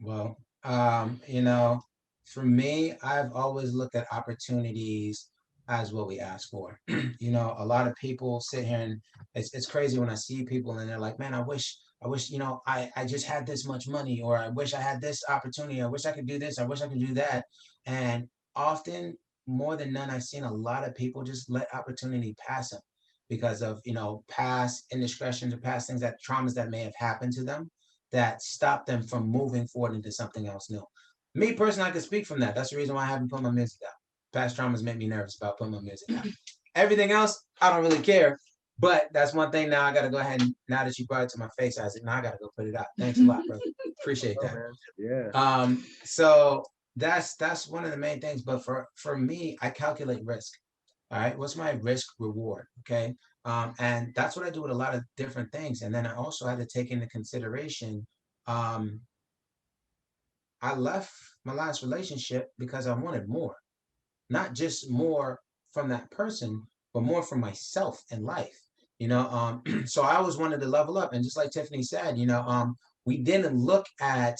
Well, for me, I've always looked at opportunities as what we ask for. A lot of people sit here and it's crazy when I see people and they're like, man, I wish, I just had this much money, or I wish I had this opportunity. I wish I could do this. I wish I could do that. And often, more than none, I've seen a lot of people just let opportunity pass them because of, past indiscretions or past things, that traumas that may have happened to them that stop them from moving forward into something else new. Me personally, I can speak from that. That's the reason why I haven't put my music out. Past traumas make me nervous about putting my music out. Everything else, I don't really care. But that's one thing now I got to go ahead and, now that you brought it to my face, Isaac, now I got to go put it out. Thanks a lot, brother. Appreciate that. Yeah. So that's one of the main things. But for me, I calculate risk. All right. What's my risk reward? Okay. And that's what I do with a lot of different things. And then I also had to take into consideration, I left my last relationship because I wanted more, not just more from that person, but more from myself in life, so I always wanted to level up. And just like Tiffany said, we didn't look at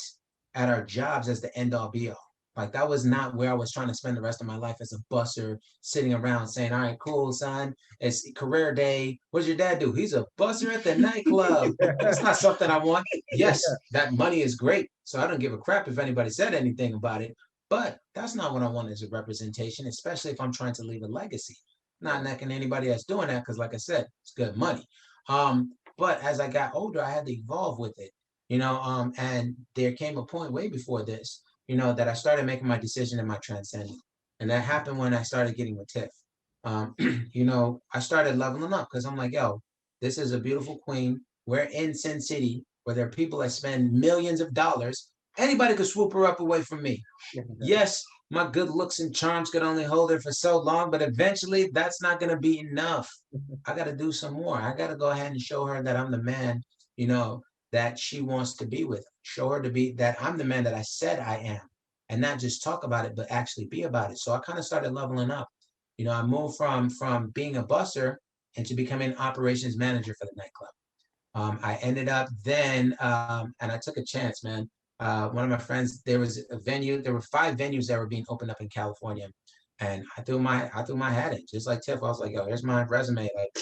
our jobs as the end all be all. Like, that was not where I was trying to spend the rest of my life as a busser, sitting around saying, all right, cool, son, it's career day. What does your dad do? He's a busser at the nightclub. That's not something I want. Yes, that money is great. So I don't give a crap if anybody said anything about it. But that's not what I want as a representation, especially if I'm trying to leave a legacy. Not necking anybody that's doing that, because like I said, it's good money. But as I got older, I had to evolve with it, and there came a point way before this, that I started making my decision and my transcending. And that happened when I started getting with Tiff. I started leveling up because I'm like, yo, this is a beautiful queen. We're in Sin City where there are people that spend millions of dollars. Anybody could swoop her up away from me. Yes, my good looks and charms could only hold her for so long, but eventually that's not going to be enough. I got to do some more. I got to go ahead and show her that I'm the man, that she wants to be with. Show her that I'm the man that I said I am, and not just talk about it, but actually be about it. So I kind of started leveling up. I moved from being a busser into becoming operations manager for the nightclub. I ended up then, and I took a chance, man. One of my friends, there was a venue. There were 5 venues that were being opened up in California, and I threw my hat in, just like Tiff. I was like, "Yo, here's my resume. Like,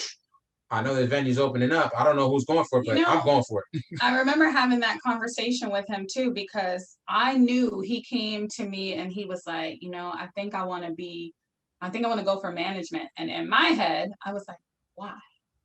I know this venue's opening up. I don't know who's going for it, but I'm going for it." I remember having that conversation with him too, because I knew he came to me and he was like, I think I want to go for management. And in my head, I was like, why?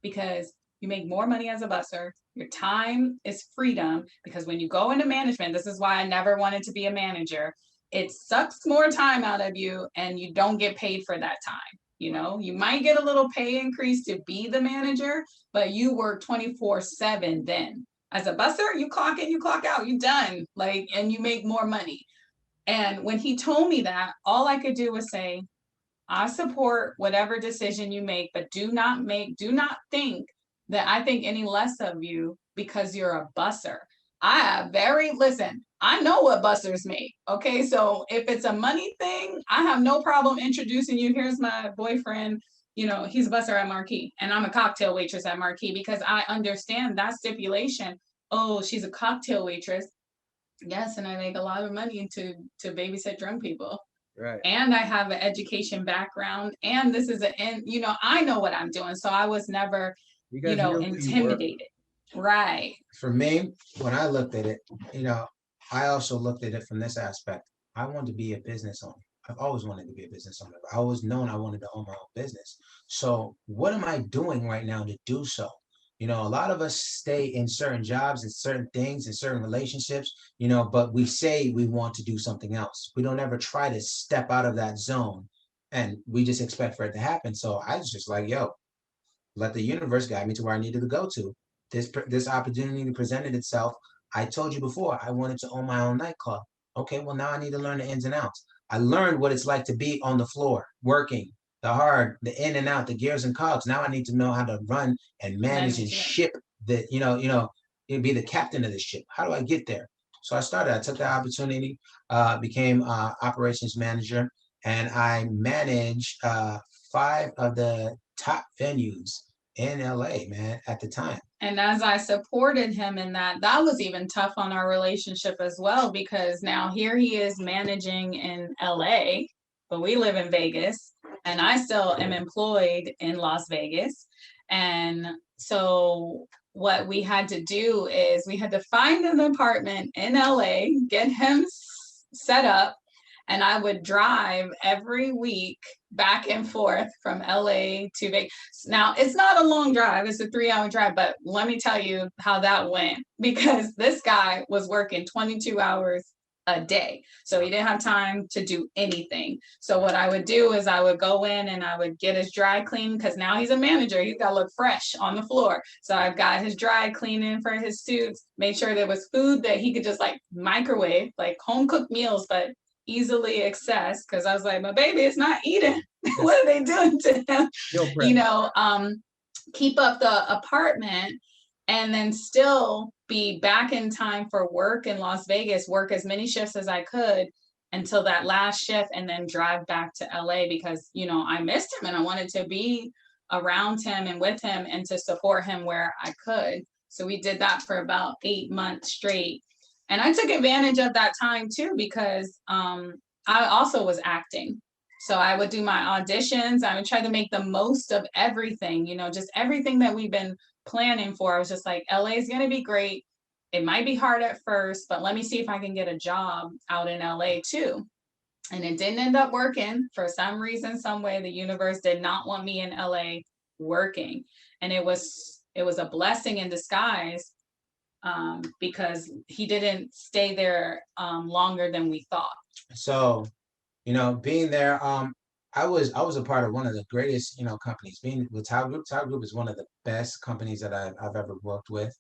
Because you make more money as a busser. Your time is freedom. Because when you go into management, this is why I never wanted to be a manager. It sucks more time out of you and you don't get paid for that time. You might get a little pay increase to be the manager, but you work 24/7 then. As a busser, you clock in, you clock out, you done. And you make more money. And when he told me that, all I could do was say, I support whatever decision you make, but do not think that I think any less of you because you're a busser. I know what bussers make. Okay. So if it's a money thing, I have no problem introducing you. Here's my boyfriend. He's a busser at Marquee and I'm a cocktail waitress at Marquee, because I understand that stipulation. Oh, she's a cocktail waitress. Yes. And I make a lot of money to babysit drunk people. Right. And I have an education background, and this is I know what I'm doing. So I was never, intimidated. Right. For me, when I looked at it, I also looked at it from this aspect. I wanted to be a business owner. I've always wanted to be a business owner. I've always known I wanted to own my own business. So what am I doing right now to do so? A lot of us stay in certain jobs and certain things and certain relationships, but we say we want to do something else. We don't ever try to step out of that zone, and we just expect for it to happen. So I was just like, yo, let the universe guide me to where I needed to go to. This opportunity presented itself. I told you before, I wanted to own my own nightclub. Okay, well, now I need to learn the ins and outs. I learned what it's like to be on the floor, working, the in and out, the gears and cogs. Now I need to know how to run and manage and ship it'd be the captain of the ship. How do I get there? So I took the opportunity, became operations manager, and I managed 5 of the top venues in LA, man, at the time. And as I supported him in that was even tough on our relationship as well, because now here he is managing in LA, but we live in Vegas, and I still am employed in Las Vegas. And so what we had to do is we had to find an apartment in LA, get him set up, and I would drive every week back and forth from LA to Vegas. Now, it's not a long drive, it's a 3-hour drive, but let me tell you how that went, because this guy was working 22 hours a day. So he didn't have time to do anything. So what I would do is I would go in and I would get his dry clean, because now he's a manager. He's got to look fresh on the floor. So I've got his dry cleaning for his suits, made sure there was food that he could just microwave, home cooked meals, but easily accessed, because I was like, my baby is not eating. What are they doing to him? Keep up the apartment, and then still be back in time for work in Las Vegas, work as many shifts as I could until that last shift, and then drive back to LA, because I missed him and I wanted to be around him and with him and to support him where I could. So we did that for about 8 months straight. And I took advantage of that time too, because I also was acting. So I would do my auditions. I would try to make the most of everything, just everything that we've been planning for. I was just like, LA is going to be great. It might be hard at first, but let me see if I can get a job out in LA too. And it didn't end up working. For some reason, some way, the universe did not want me in LA working. And it was it was a blessing in disguise, because he didn't stay there longer than we thought. So, being there, I was a part of one of the greatest, companies. Being with Tile Group. Tile Group is one of the best companies that I've ever worked with,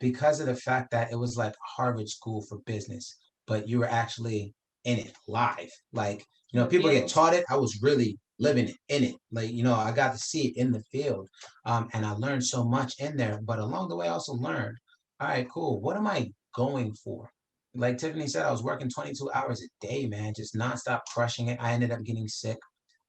because of the fact that it was like Harvard School for Business, but you were actually in it live. Like, people get taught it. I was really living it, in it. Like, I got to see it in the field, and I learned so much in there. But along the way, I also learned, all right, cool. What am I going for? Like Tiffany said, I was working 22 hours a day, man, just nonstop crushing it. I ended up getting sick.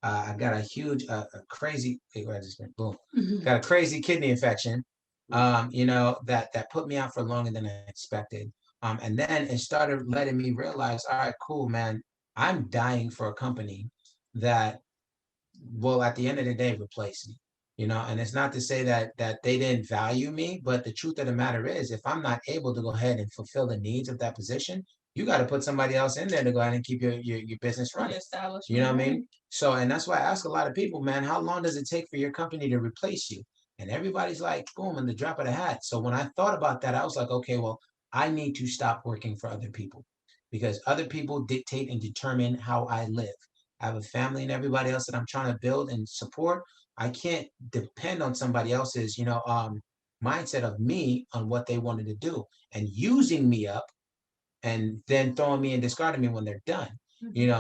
I got a huge, a crazy, I just went boom, got a crazy kidney infection, that put me out for longer than I expected. And then it started letting me realize, all right, cool, man, I'm dying for a company that will, at the end of the day, replace me. And it's not to say that they didn't value me, but the truth of the matter is, if I'm not able to go ahead and fulfill the needs of that position, you got to put somebody else in there to go ahead and keep your business running. You know what I mean? So, and that's why I ask a lot of people, man, how long does it take for your company to replace you? And everybody's like, boom, in the drop of the hat. So when I thought about that, I was like, okay, well, I need to stop working for other people, because other people dictate and determine how I live. I have a family and everybody else that I'm trying to build and support. I can't depend on somebody else's, mindset of me on what they wanted to do and using me up and then throwing me and discarding me when they're done.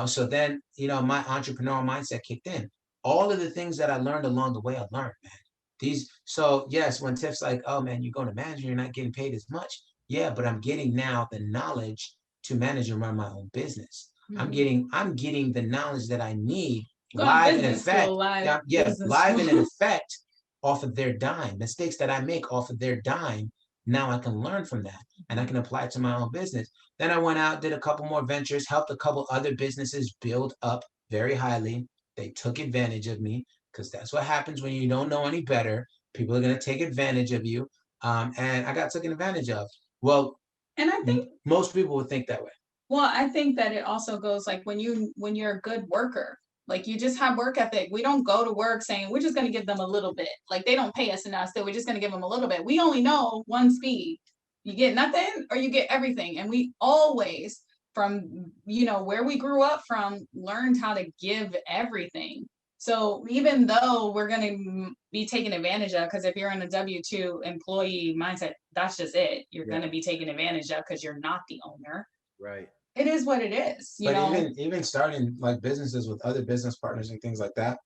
So then, my entrepreneurial mindset kicked in. All of the things that I learned along the way, I learned, man. So yes, when Tiff's like, oh man, you're going to manage, you're not getting paid as much. Yeah, but I'm getting now the knowledge to manage and run my own business. I'm getting the knowledge that I need live in effect. Live and in effect off of their dime. Mistakes that I make off of their dime, now I can learn from that and I can apply it to my own business. Then I went out, did a couple more ventures, helped a couple other businesses build up very highly. They took advantage of me, because that's what happens when you don't know any better. People are going to take advantage of you. And I got taken advantage of. Well, and I think most people would think that way. Well, I think that it also goes like when you're a good worker, like you just have work ethic. We don't go to work saying we're just going to give them a little bit. Like they don't pay us enough, so we're just going to give them a little bit. We only know one speed. You get nothing or you get everything. And we always, from where we grew up from, learned how to give everything. So even though we're going to be taken advantage of, because if you're in a W-2 employee mindset, that's just it. You're going to be taken advantage of because you're not the owner. Right. It is what it is. But even starting like businesses with other business partners and things like that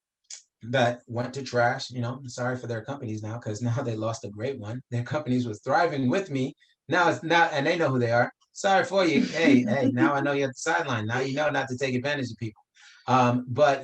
went to trash, sorry for their companies now, because now they lost a great one. Their companies was thriving with me. Now it's not, and they know who they are. Sorry for you. Hey, now I know you're at the sideline. Now you know not to take advantage of people. But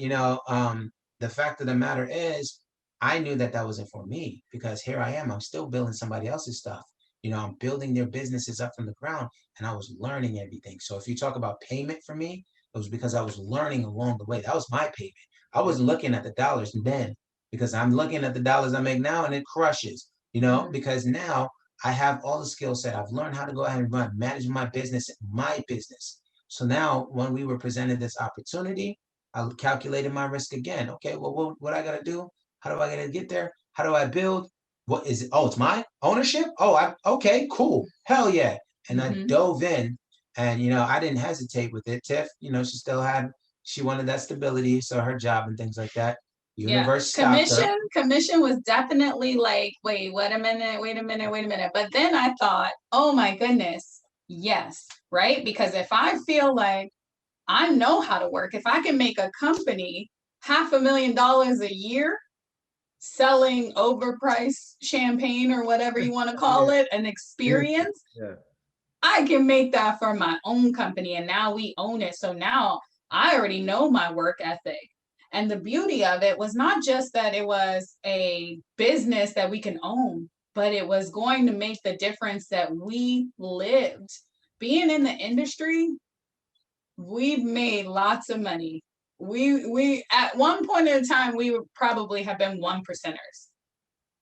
the fact of the matter is, I knew that wasn't for me, because here I am. I'm still building somebody else's stuff. I'm building their businesses up from the ground, and I was learning everything. So if you talk about payment for me, it was because I was learning along the way. That was my payment. I wasn't looking at the dollars then, because I'm looking at the dollars I make now, and it crushes, because now I have all the skill set. I've learned how to go ahead and manage my business. So now when we were presented this opportunity, I calculated my risk again. Okay, well, what I got to do? How do I got to get there? How do I build? What is it? Oh, it's my ownership? Oh, okay, cool. Hell yeah. And I dove in, and, I didn't hesitate with it. Tiff, she wanted that stability. So her job and things like that. Universe commission was definitely like, wait a minute. But then I thought, oh my goodness, yes, right? Because if I feel like I know how to work, if I can make a company $500,000 a year selling overpriced champagne or whatever you want to call it, an experience, I can make that for my own company. And now we own it. So now I already know my work ethic. And the beauty of it was not just that it was a business that we can own, but it was going to make the difference that we lived. Being in the industry, we've made lots of money. We at one point in time, we would probably have been 1%ers,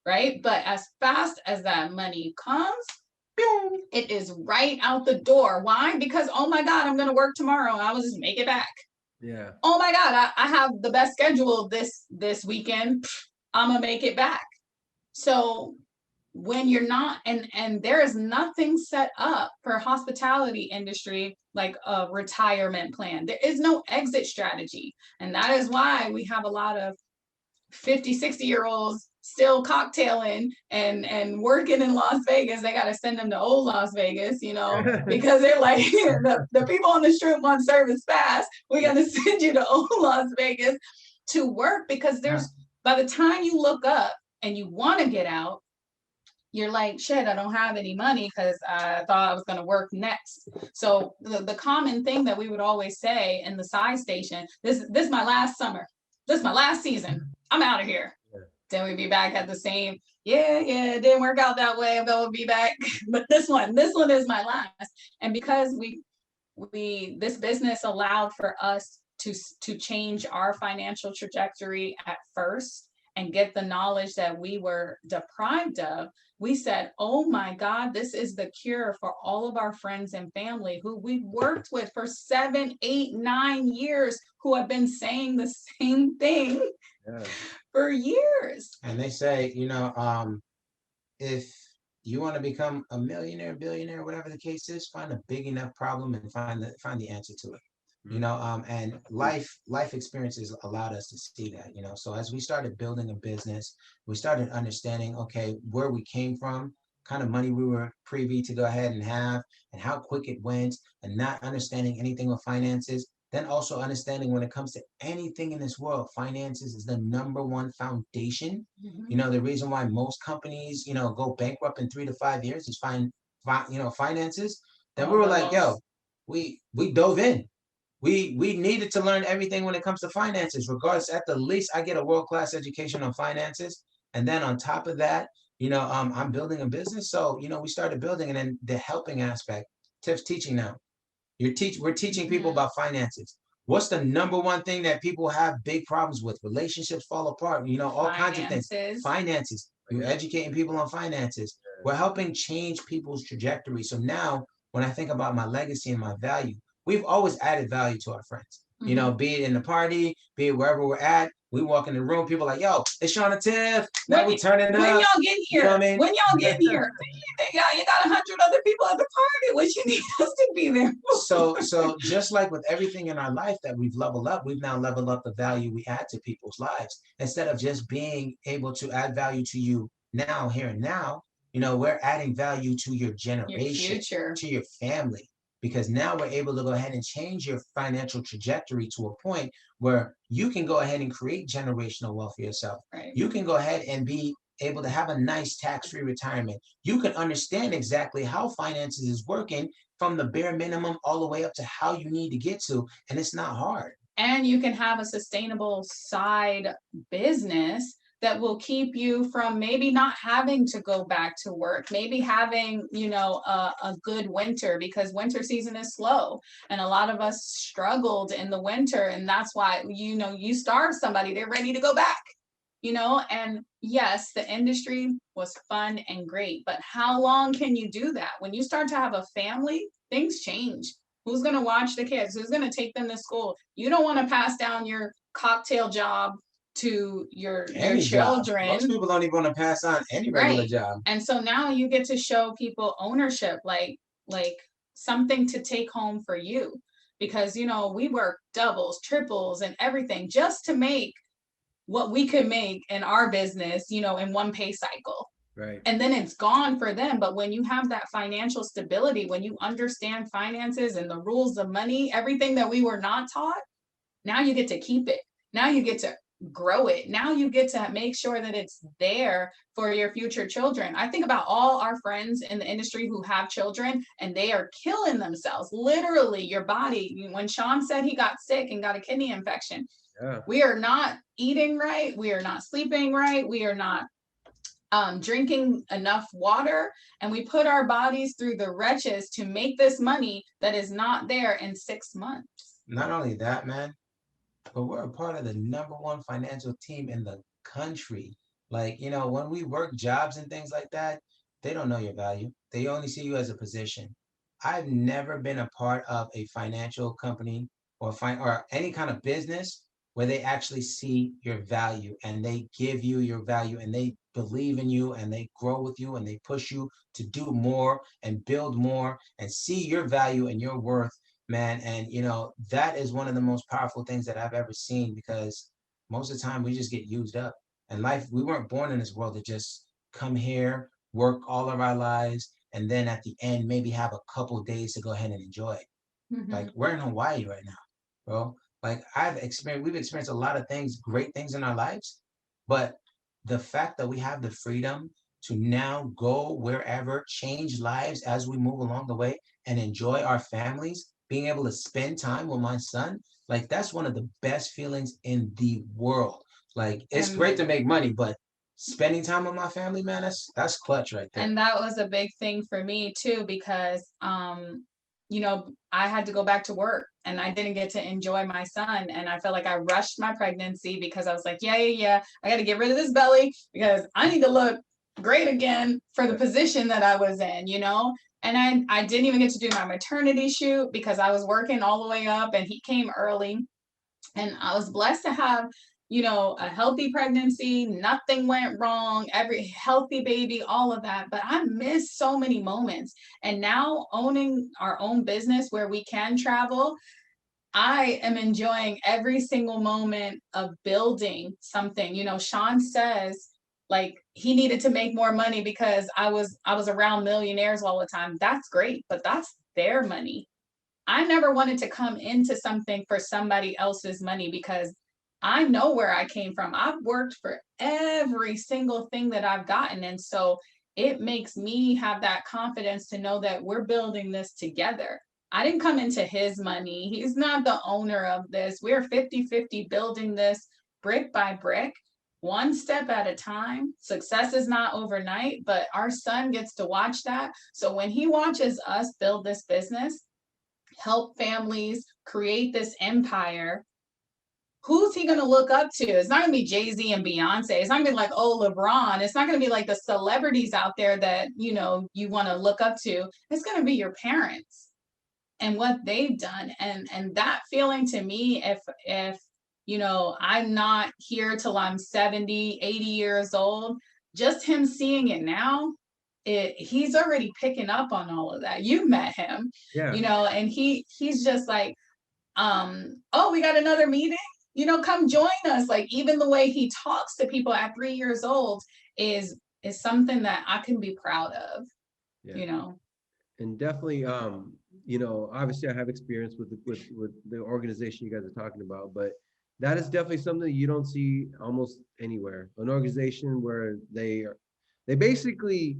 right? But as fast as that money comes, boom, it is right out the door. Why? Because, oh my God, I'm going to work tomorrow and I will just make it back. Yeah. Oh my God, I have the best schedule this weekend. I'm going to make it back. So when you're not, and there is nothing set up for hospitality industry like a retirement plan. There is no exit strategy. And that is why we have a lot of 50, 60-year-olds still cocktailing and working in Las Vegas. They got to send them to old Las Vegas, because they're like, the people on the strip want service fast. We got to send you to old Las Vegas to work, because by the time you look up and you want to get out, you're like, shit, I don't have any money because I thought I was going to work next. So the common thing that we would always say in the side station, this is my last summer. This is my last season. I'm out of here. Yeah. Then we'd be back at the same, it didn't work out that way. I'm going to be back. But this one is my last. And because this business allowed for us to change our financial trajectory at first and get the knowledge that we were deprived of, we said, oh my God, this is the cure for all of our friends and family who we've worked with for 7, 8, 9 years, who have been saying the same thing for years. And they say, if you want to become a millionaire, billionaire, whatever the case is, find a big enough problem and find the answer to it. And life experiences allowed us to see that, so as we started building a business, we started understanding, okay, where we came from, kind of money we were privy to go ahead and have, and how quick it went, and not understanding anything with finances. Then also understanding when it comes to anything in this world, finances is the number one foundation. The reason why most companies, go bankrupt in 3 to 5 years is finances. Then we were like, we dove in. We needed to learn everything when it comes to finances. Regardless, at the least, I get a world-class education on finances. And then on top of that, I'm building a business. So, we started building, and then the helping aspect. Tiff's teaching now. We're teaching people about finances. What's the number one thing that people have big problems with? Relationships fall apart, all kinds of things. Finances. You're educating people on finances. We're helping change people's trajectory. So now when I think about my legacy and my value, we've always added value to our friends. Be it in the party, be it wherever we're at. We walk in the room, people are like, yo, it's Shawn and Tiff. Now we turning up. When y'all get here? When y'all get here? You got 100 other people at the party. What you need us to be there for? So just like with everything in our life that we've leveled up, we've now leveled up the value we add to people's lives. Instead of just being able to add value to you now, here and now, we're adding value to your generation, to your family. Because now we're able to go ahead and change your financial trajectory to a point where you can go ahead and create generational wealth for yourself. Right. You can go ahead and be able to have a nice tax-free retirement. You can understand exactly how finances is working from the bare minimum all the way up to how you need to get to, and it's not hard. And you can have a sustainable side business that will keep you from maybe not having to go back to work, maybe having, a good winter, because winter season is slow. And a lot of us struggled in the winter. And that's why, you starve somebody, they're ready to go back, and yes, the industry was fun and great, but how long can you do that? When you start to have a family, things change. Who's going to watch the kids? Who's going to take them to school? You don't want to pass down your cocktail job to your children. Most people don't even want to pass on any regular job. And so now you get to show people ownership, like something to take home for you, because we work doubles, triples, and everything just to make what we could make in our business, in one pay cycle. Right. And then it's gone for them. But when you have that financial stability, when you understand finances and the rules of money, everything that we were not taught, now you get to keep it. Now you get to grow it. Now you get to make sure that it's there for your future children. I think about all our friends in the industry who have children and they are killing themselves. Literally, your body, when Shawn said he got sick and got a kidney infection, we are not eating right. We are not sleeping right. We are not drinking enough water, and we put our bodies through the wretches to make this money that is not there in 6 months. Not only that, man, but we're a part of the #1 financial team in the country. Like, when we work jobs and things like that, they don't know your value. They only see you as a position. I've never been a part of a financial company or any kind of business where they actually see your value and they give you your value and they believe in you and they grow with you and they push you to do more and build more and see your value and your worth, man. And that is one of the most powerful things that I've ever seen, because most of the time we just get used up. And life, we weren't born in this world to just come here, work all of our lives, and then at the end maybe have a couple of days to go ahead and enjoy it. Like, we're in Hawaii right now, bro. Like, we've experienced a lot of things, great things in our lives, but the fact that we have the freedom to now go wherever, change lives as we move along the way, and enjoy our families, being able to spend time with my son, like, that's one of the best feelings in the world. Like, it's great to make money, but spending time with my family, man, that's clutch right there. And that was a big thing for me too, because I had to go back to work and I didn't get to enjoy my son. And I felt like I rushed my pregnancy because I was like, yeah, I got to get rid of this belly because I need to look great again for the position that I was in, And I didn't even get to do my maternity shoot because I was working all the way up and he came early. And I was blessed to have a healthy pregnancy, nothing went wrong, every healthy baby, all of that. But I missed so many moments. And now owning our own business where we can travel, I am enjoying every single moment of building something. Shawn says like he needed to make more money because I was around millionaires all the time. That's great, but that's their money. I never wanted to come into something for somebody else's money because I know where I came from. I've worked for every single thing that I've gotten. And so it makes me have that confidence to know that we're building this together. I didn't come into his money. He's not the owner of this. We're 50-50 building this brick by brick, one step at a time. Success is not overnight, but our son gets to watch that. So when he watches us build this business, help families, create this empire, who's he going to look up to? It's not going to be Jay-Z and Beyonce. It's not going to be like, LeBron. It's not going to be like the celebrities out there that, you want to look up to. It's going to be your parents and what they've done. And that feeling to me, if I'm not here till I'm 70, 80 years old, just him seeing it now, he's already picking up on all of that. You met him, and he's just like, we got another meeting, come join us. Like, even the way he talks to people at 3 years old is something that I can be proud of. And definitely, obviously I have experience with the organization you guys are talking about, but that is definitely something you don't see almost anywhere. An organization where they basically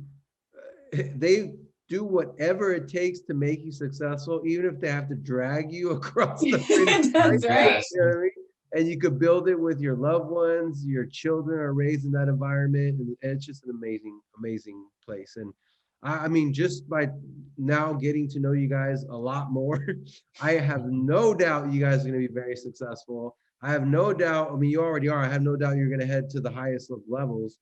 they do whatever it takes to make you successful, even if they have to drag you across the finish line. That's right. You know what I mean? And you could build it with your loved ones. Your children are raised in that environment, and it's just an amazing place. And I mean, just by now getting to know you guys a lot more, I have no doubt you guys are going to be very successful. I have no doubt. I mean, you already are. I have no doubt you're going to head to the highest of levels.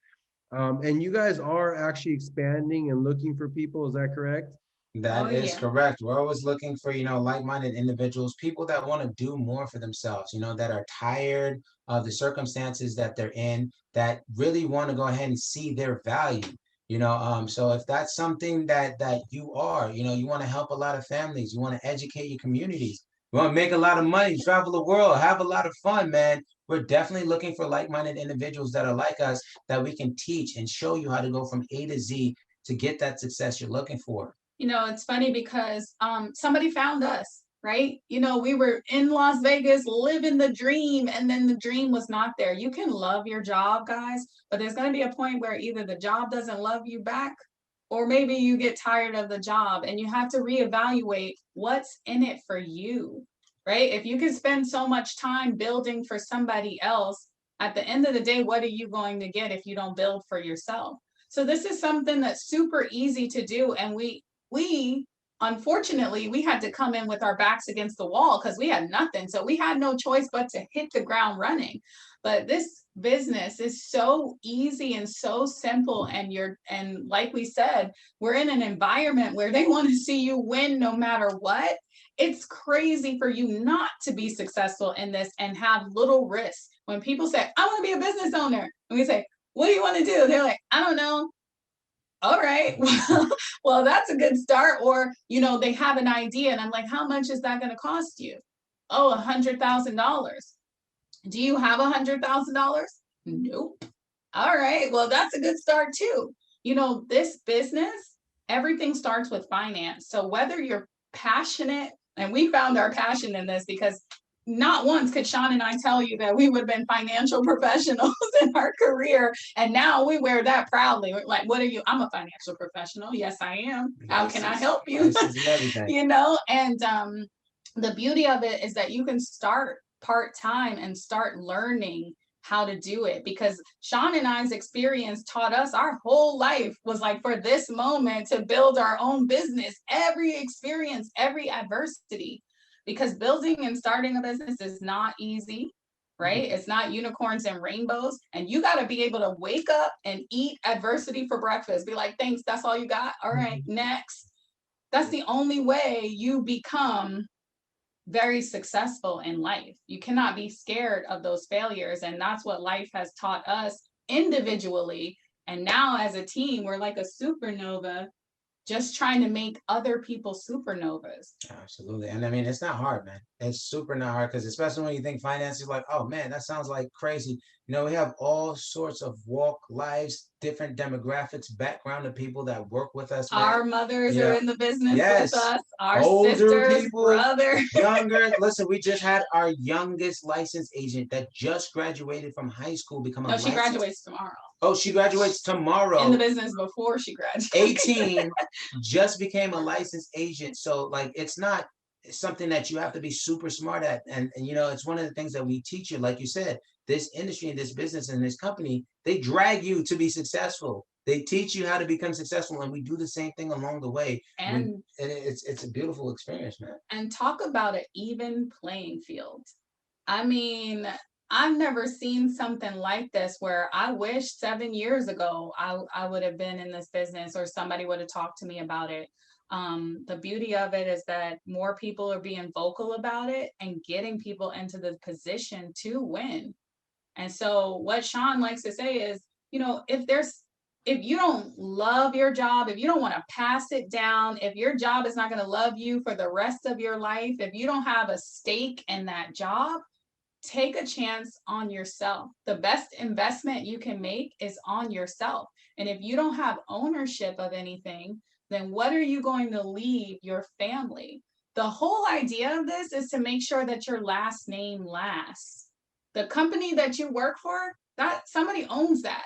And you guys are actually expanding and looking for people. Is that correct? That is correct. We're always looking for, like-minded individuals, people that want to do more for themselves, that are tired of the circumstances that they're in, that really want to go ahead and see their value. So if that's something that you are, you want to help a lot of families, you want to educate your communities, you want to make a lot of money, travel the world, have a lot of fun, man. We're definitely looking for like-minded individuals that are like us, that we can teach and show you how to go from A to Z to get that success you're looking for. It's funny because somebody found us, right? We were in Las Vegas living the dream, and then the dream was not there. You can love your job, guys, but there's going to be a point where either the job doesn't love you back, or maybe you get tired of the job and you have to reevaluate what's in it for you, right? If you can spend so much time building for somebody else, at the end of the day, what are you going to get if you don't build for yourself? So this is something that's super easy to do, and we unfortunately, we had to come in with our backs against the wall because we had nothing. So we had no choice but to hit the ground running. But this business is so easy and so simple. And like we said, we're in an environment where they want to see you win no matter what. It's crazy for you not to be successful in this and have little risk. When people say, I want to be a business owner, and we say, what do you want to do? They're like, I don't know. All right, well, that's a good start. Or, they have an idea and I'm like, how much is that going to cost you? Oh, $100,000. Do you have $100,000? Nope. All right, well, that's a good start too. This business, everything starts with finance. So whether you're passionate, and we found our passion in this, because not once could Shawn and I tell you that we would have been financial professionals in our career. And now we wear that proudly. We're like, what are you? I'm a financial professional. Yes, I am. How can I help you? And the beauty of it is that you can start part-time and start learning how to do it, because Shawn and I's experience taught us our whole life was like for this moment to build our own business. Every experience, every adversity, because building and starting a business is not easy, right? It's not unicorns and rainbows. And you got to be able to wake up and eat adversity for breakfast. Be like, thanks, that's all you got? All right, next. That's the only way you become very successful in life. You cannot be scared of those failures. And that's what life has taught us individually. And now as a team, we're like a supernova, just trying to make other people supernovas. Absolutely. And I mean, it's not hard, man. It's super not hard, because especially when you think finance, you're like, oh man, that sounds like crazy. We have all sorts of walk lives, different demographics, background of people that work with us, man. Our mothers are in the business with us, our older sisters, people, brothers, younger. Listen, we just had our youngest licensed agent that just graduated from high school become a she graduates tomorrow. Oh, she graduates tomorrow. In the business before she graduates. 18, just became a licensed agent. So like, it's not something that you have to be super smart at. And it's one of the things that we teach you. Like you said, this industry and this business and this company, they drag you to be successful. They teach you how to become successful, and we do the same thing along the way. And it's a beautiful experience, man. And talk about an even playing field. I mean, I've never seen something like this, where I wish 7 years ago I would have been in this business, or somebody would have talked to me about it. The beauty of it is that more people are being vocal about it and getting people into the position to win. And so what Shawn likes to say is, if you don't love your job, if you don't want to pass it down, if your job is not going to love you for the rest of your life, if you don't have a stake in that job, take a chance on yourself. The best investment you can make is on yourself. And if you don't have ownership of anything, then what are you going to leave your family? The whole idea of this is to make sure that your last name lasts. The company that you work for, that somebody owns that.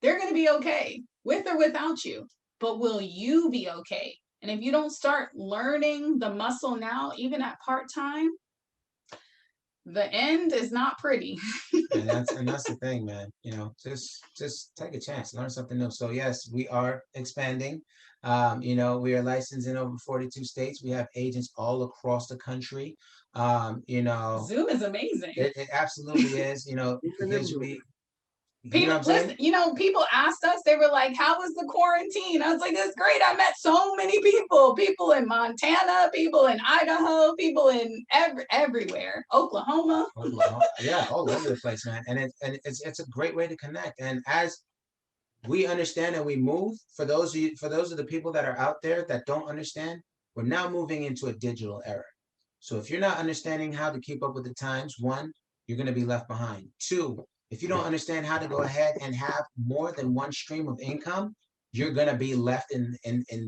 They're going to be okay with or without you, but will you be okay? And if you don't start learning the muscle now, even at part-time, the end is not pretty. and that's the thing, man. Just take a chance, learn something new. So yes, we are expanding. We are licensed in over 42 states. We have agents all across the country. Zoom is amazing. It absolutely is. Because people asked us, they were like, how was the quarantine? I was like, it's great. I met so many people in Montana, people in Idaho, people in everywhere, Oklahoma. Yeah, all over the place, man. And it's a great way to connect. And as we understand and we move, for those of the people that are out there that don't understand, we're now moving into a digital era. So if you're not understanding how to keep up with the times, one, you're going to be left behind. Two, if you don't understand how to go ahead and have more than one stream of income, you're going to be left in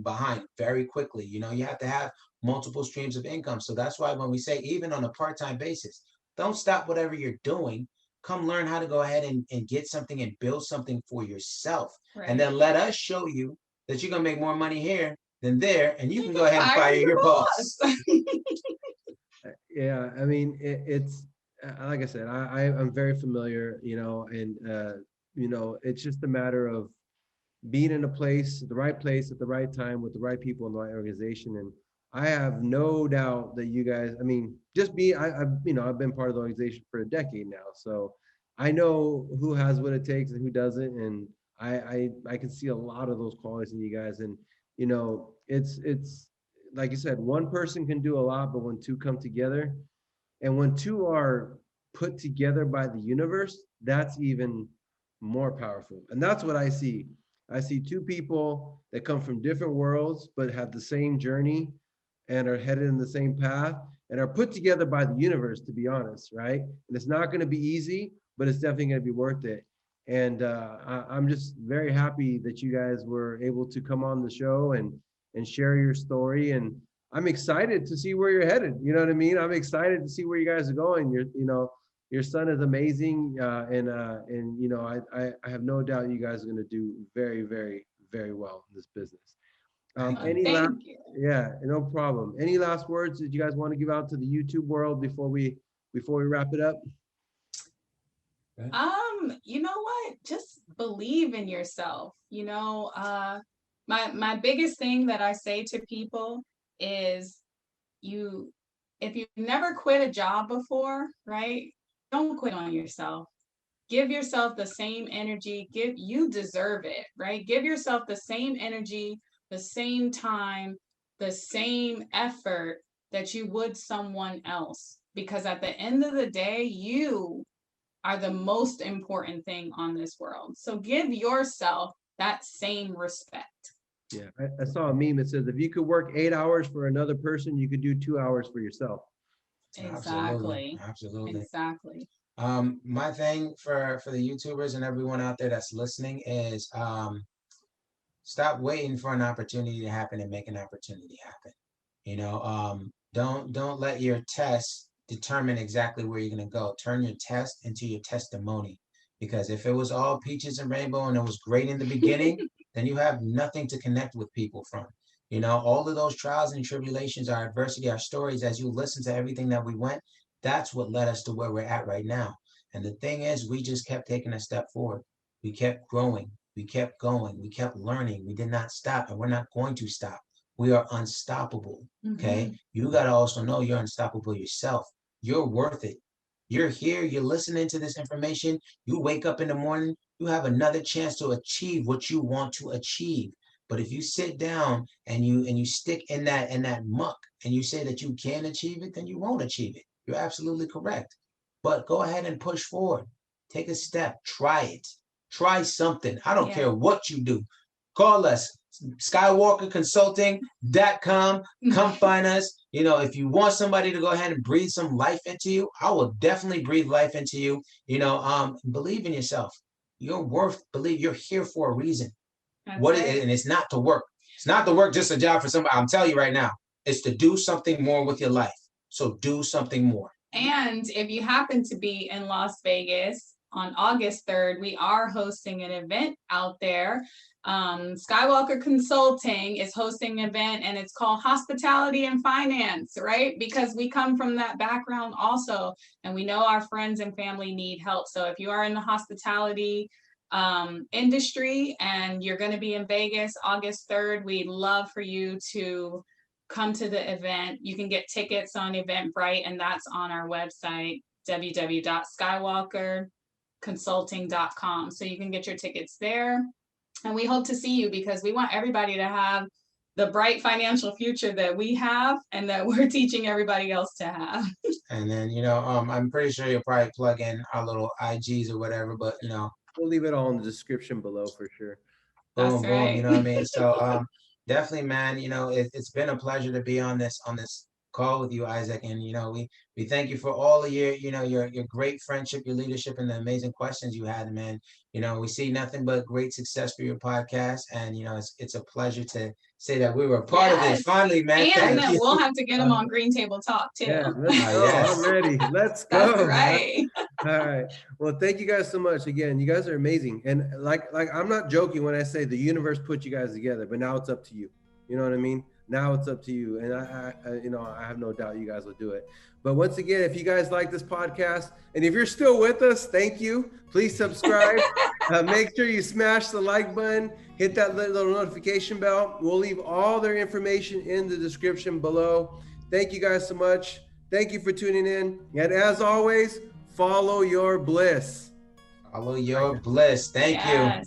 behind very quickly. You have to have multiple streams of income. So that's why when we say, even on a part-time basis, don't stop whatever you're doing. Come learn how to go ahead and get something and build something for yourself. Right. And then let us show you that you're going to make more money here than there, and you can go ahead and fire your boss. Yeah, I mean, it's like I said, I'm very familiar, and it's just a matter of being in the right place at the right time with the right people in the right organization. And I have no doubt that you guys, I mean, I've been part of the organization for a decade now, so I know who has what it takes and who doesn't, and I can see a lot of those qualities in you guys. And it's like you said, one person can do a lot, but when two come together, and when two are put together by the universe, that's even more powerful. And that's what I see. I see two people that come from different worlds, but have the same journey and are headed in the same path and are put together by the universe, to be honest, right? And it's not going to be easy, but it's definitely going to be worth it. And I'm just very happy that you guys were able to come on the show and share your story. And I'm excited to see where you're headed. You know what I mean? I'm excited to see where you guys are going. Your son is amazing, and I have no doubt you guys are going to do very, very, very well in this business. Thank you. Yeah, no problem. Any last words that you guys want to give out to the YouTube world before we wrap it up? You know what? Just believe in yourself. My biggest thing that I say to people is if you've never quit a job before, right? Don't quit on yourself. Give yourself the same energy. You deserve it, right? Give yourself the same energy, the same time, the same effort that you would someone else. Because at the end of the day, you are the most important thing on this world. So give yourself that same respect. Yeah, I saw a meme that says if you could work 8 hours for another person, you could do 2 hours for yourself. Exactly. Absolutely. Exactly. My thing for the YouTubers and everyone out there that's listening is stop waiting for an opportunity to happen and make an opportunity happen. Don't let your test determine exactly where you're going to go. Turn your test into your testimony, because if it was all peaches and rainbow and it was great in the beginning, then you have nothing to connect with people from. All of those trials and tribulations, our adversity, our stories, as you listen to everything that we went, that's what led us to where we're at right now. And the thing is, we just kept taking a step forward. We kept growing. We kept going. We kept learning. We did not stop, and we're not going to stop. We are unstoppable. Okay. You got to also know you're unstoppable yourself. You're worth it. You're here. You're listening to this information. You wake up in the morning. You have another chance to achieve what you want to achieve. But if you sit down and you stick in that muck and you say that you can't achieve it, then you won't achieve it. You're absolutely correct. But go ahead and push forward. Take a step. Try it. Try something. I don't care what you do. Call us, Skywalker Consulting.com. Come find us. If you want somebody to go ahead and breathe some life into you, I will definitely breathe life into you. Believe in yourself. You're believe you're here for a reason. And it's not to work. It's not to work just a job for somebody. I'm telling you right now, it's to do something more with your life. So do something more. And if you happen to be in Las Vegas on August 3rd, we are hosting an event out there. Skywalker Consulting is hosting an event, and it's called Hospitality and Finance, right? Because we come from that background also, and we know our friends and family need help. So if you are in the hospitality industry and you're going to be in Vegas August 3rd, we'd love for you to come to the event. You can get tickets on Eventbrite, and that's on our website, www.skywalkerconsulting.com. So you can get your tickets there. And we hope to see you, because we want everybody to have the bright financial future that we have and that we're teaching everybody else to have. And then, I'm pretty sure you'll probably plug in our little IGs or whatever, but, we'll leave it all in the description below for sure. Boom, boom, you know what I mean? So definitely, man, it's been a pleasure to be on this call with you, Isaac. And we thank you for all of your great friendship, your leadership, and the amazing questions you had, man. We see nothing but great success for your podcast, and it's a pleasure to say that we were a part of this finally, man. And that we'll have to get them on Green Table Talk too. Yeah, let's go. Yes. I'm ready. Let's go. That's right. All right. Well, thank you guys so much. Again, you guys are amazing. And like I'm not joking when I say the universe put you guys together, but now it's up to you. You know what I mean? Now it's up to you. And I have no doubt you guys will do it. But once again, if you guys like this podcast, and if you're still with us, thank you. Please subscribe. Make sure you smash the like button, hit that little notification bell. We'll leave all their information in the description below. Thank you guys so much. Thank you for tuning in. And as always, follow your bliss. Follow your bliss. Thank you.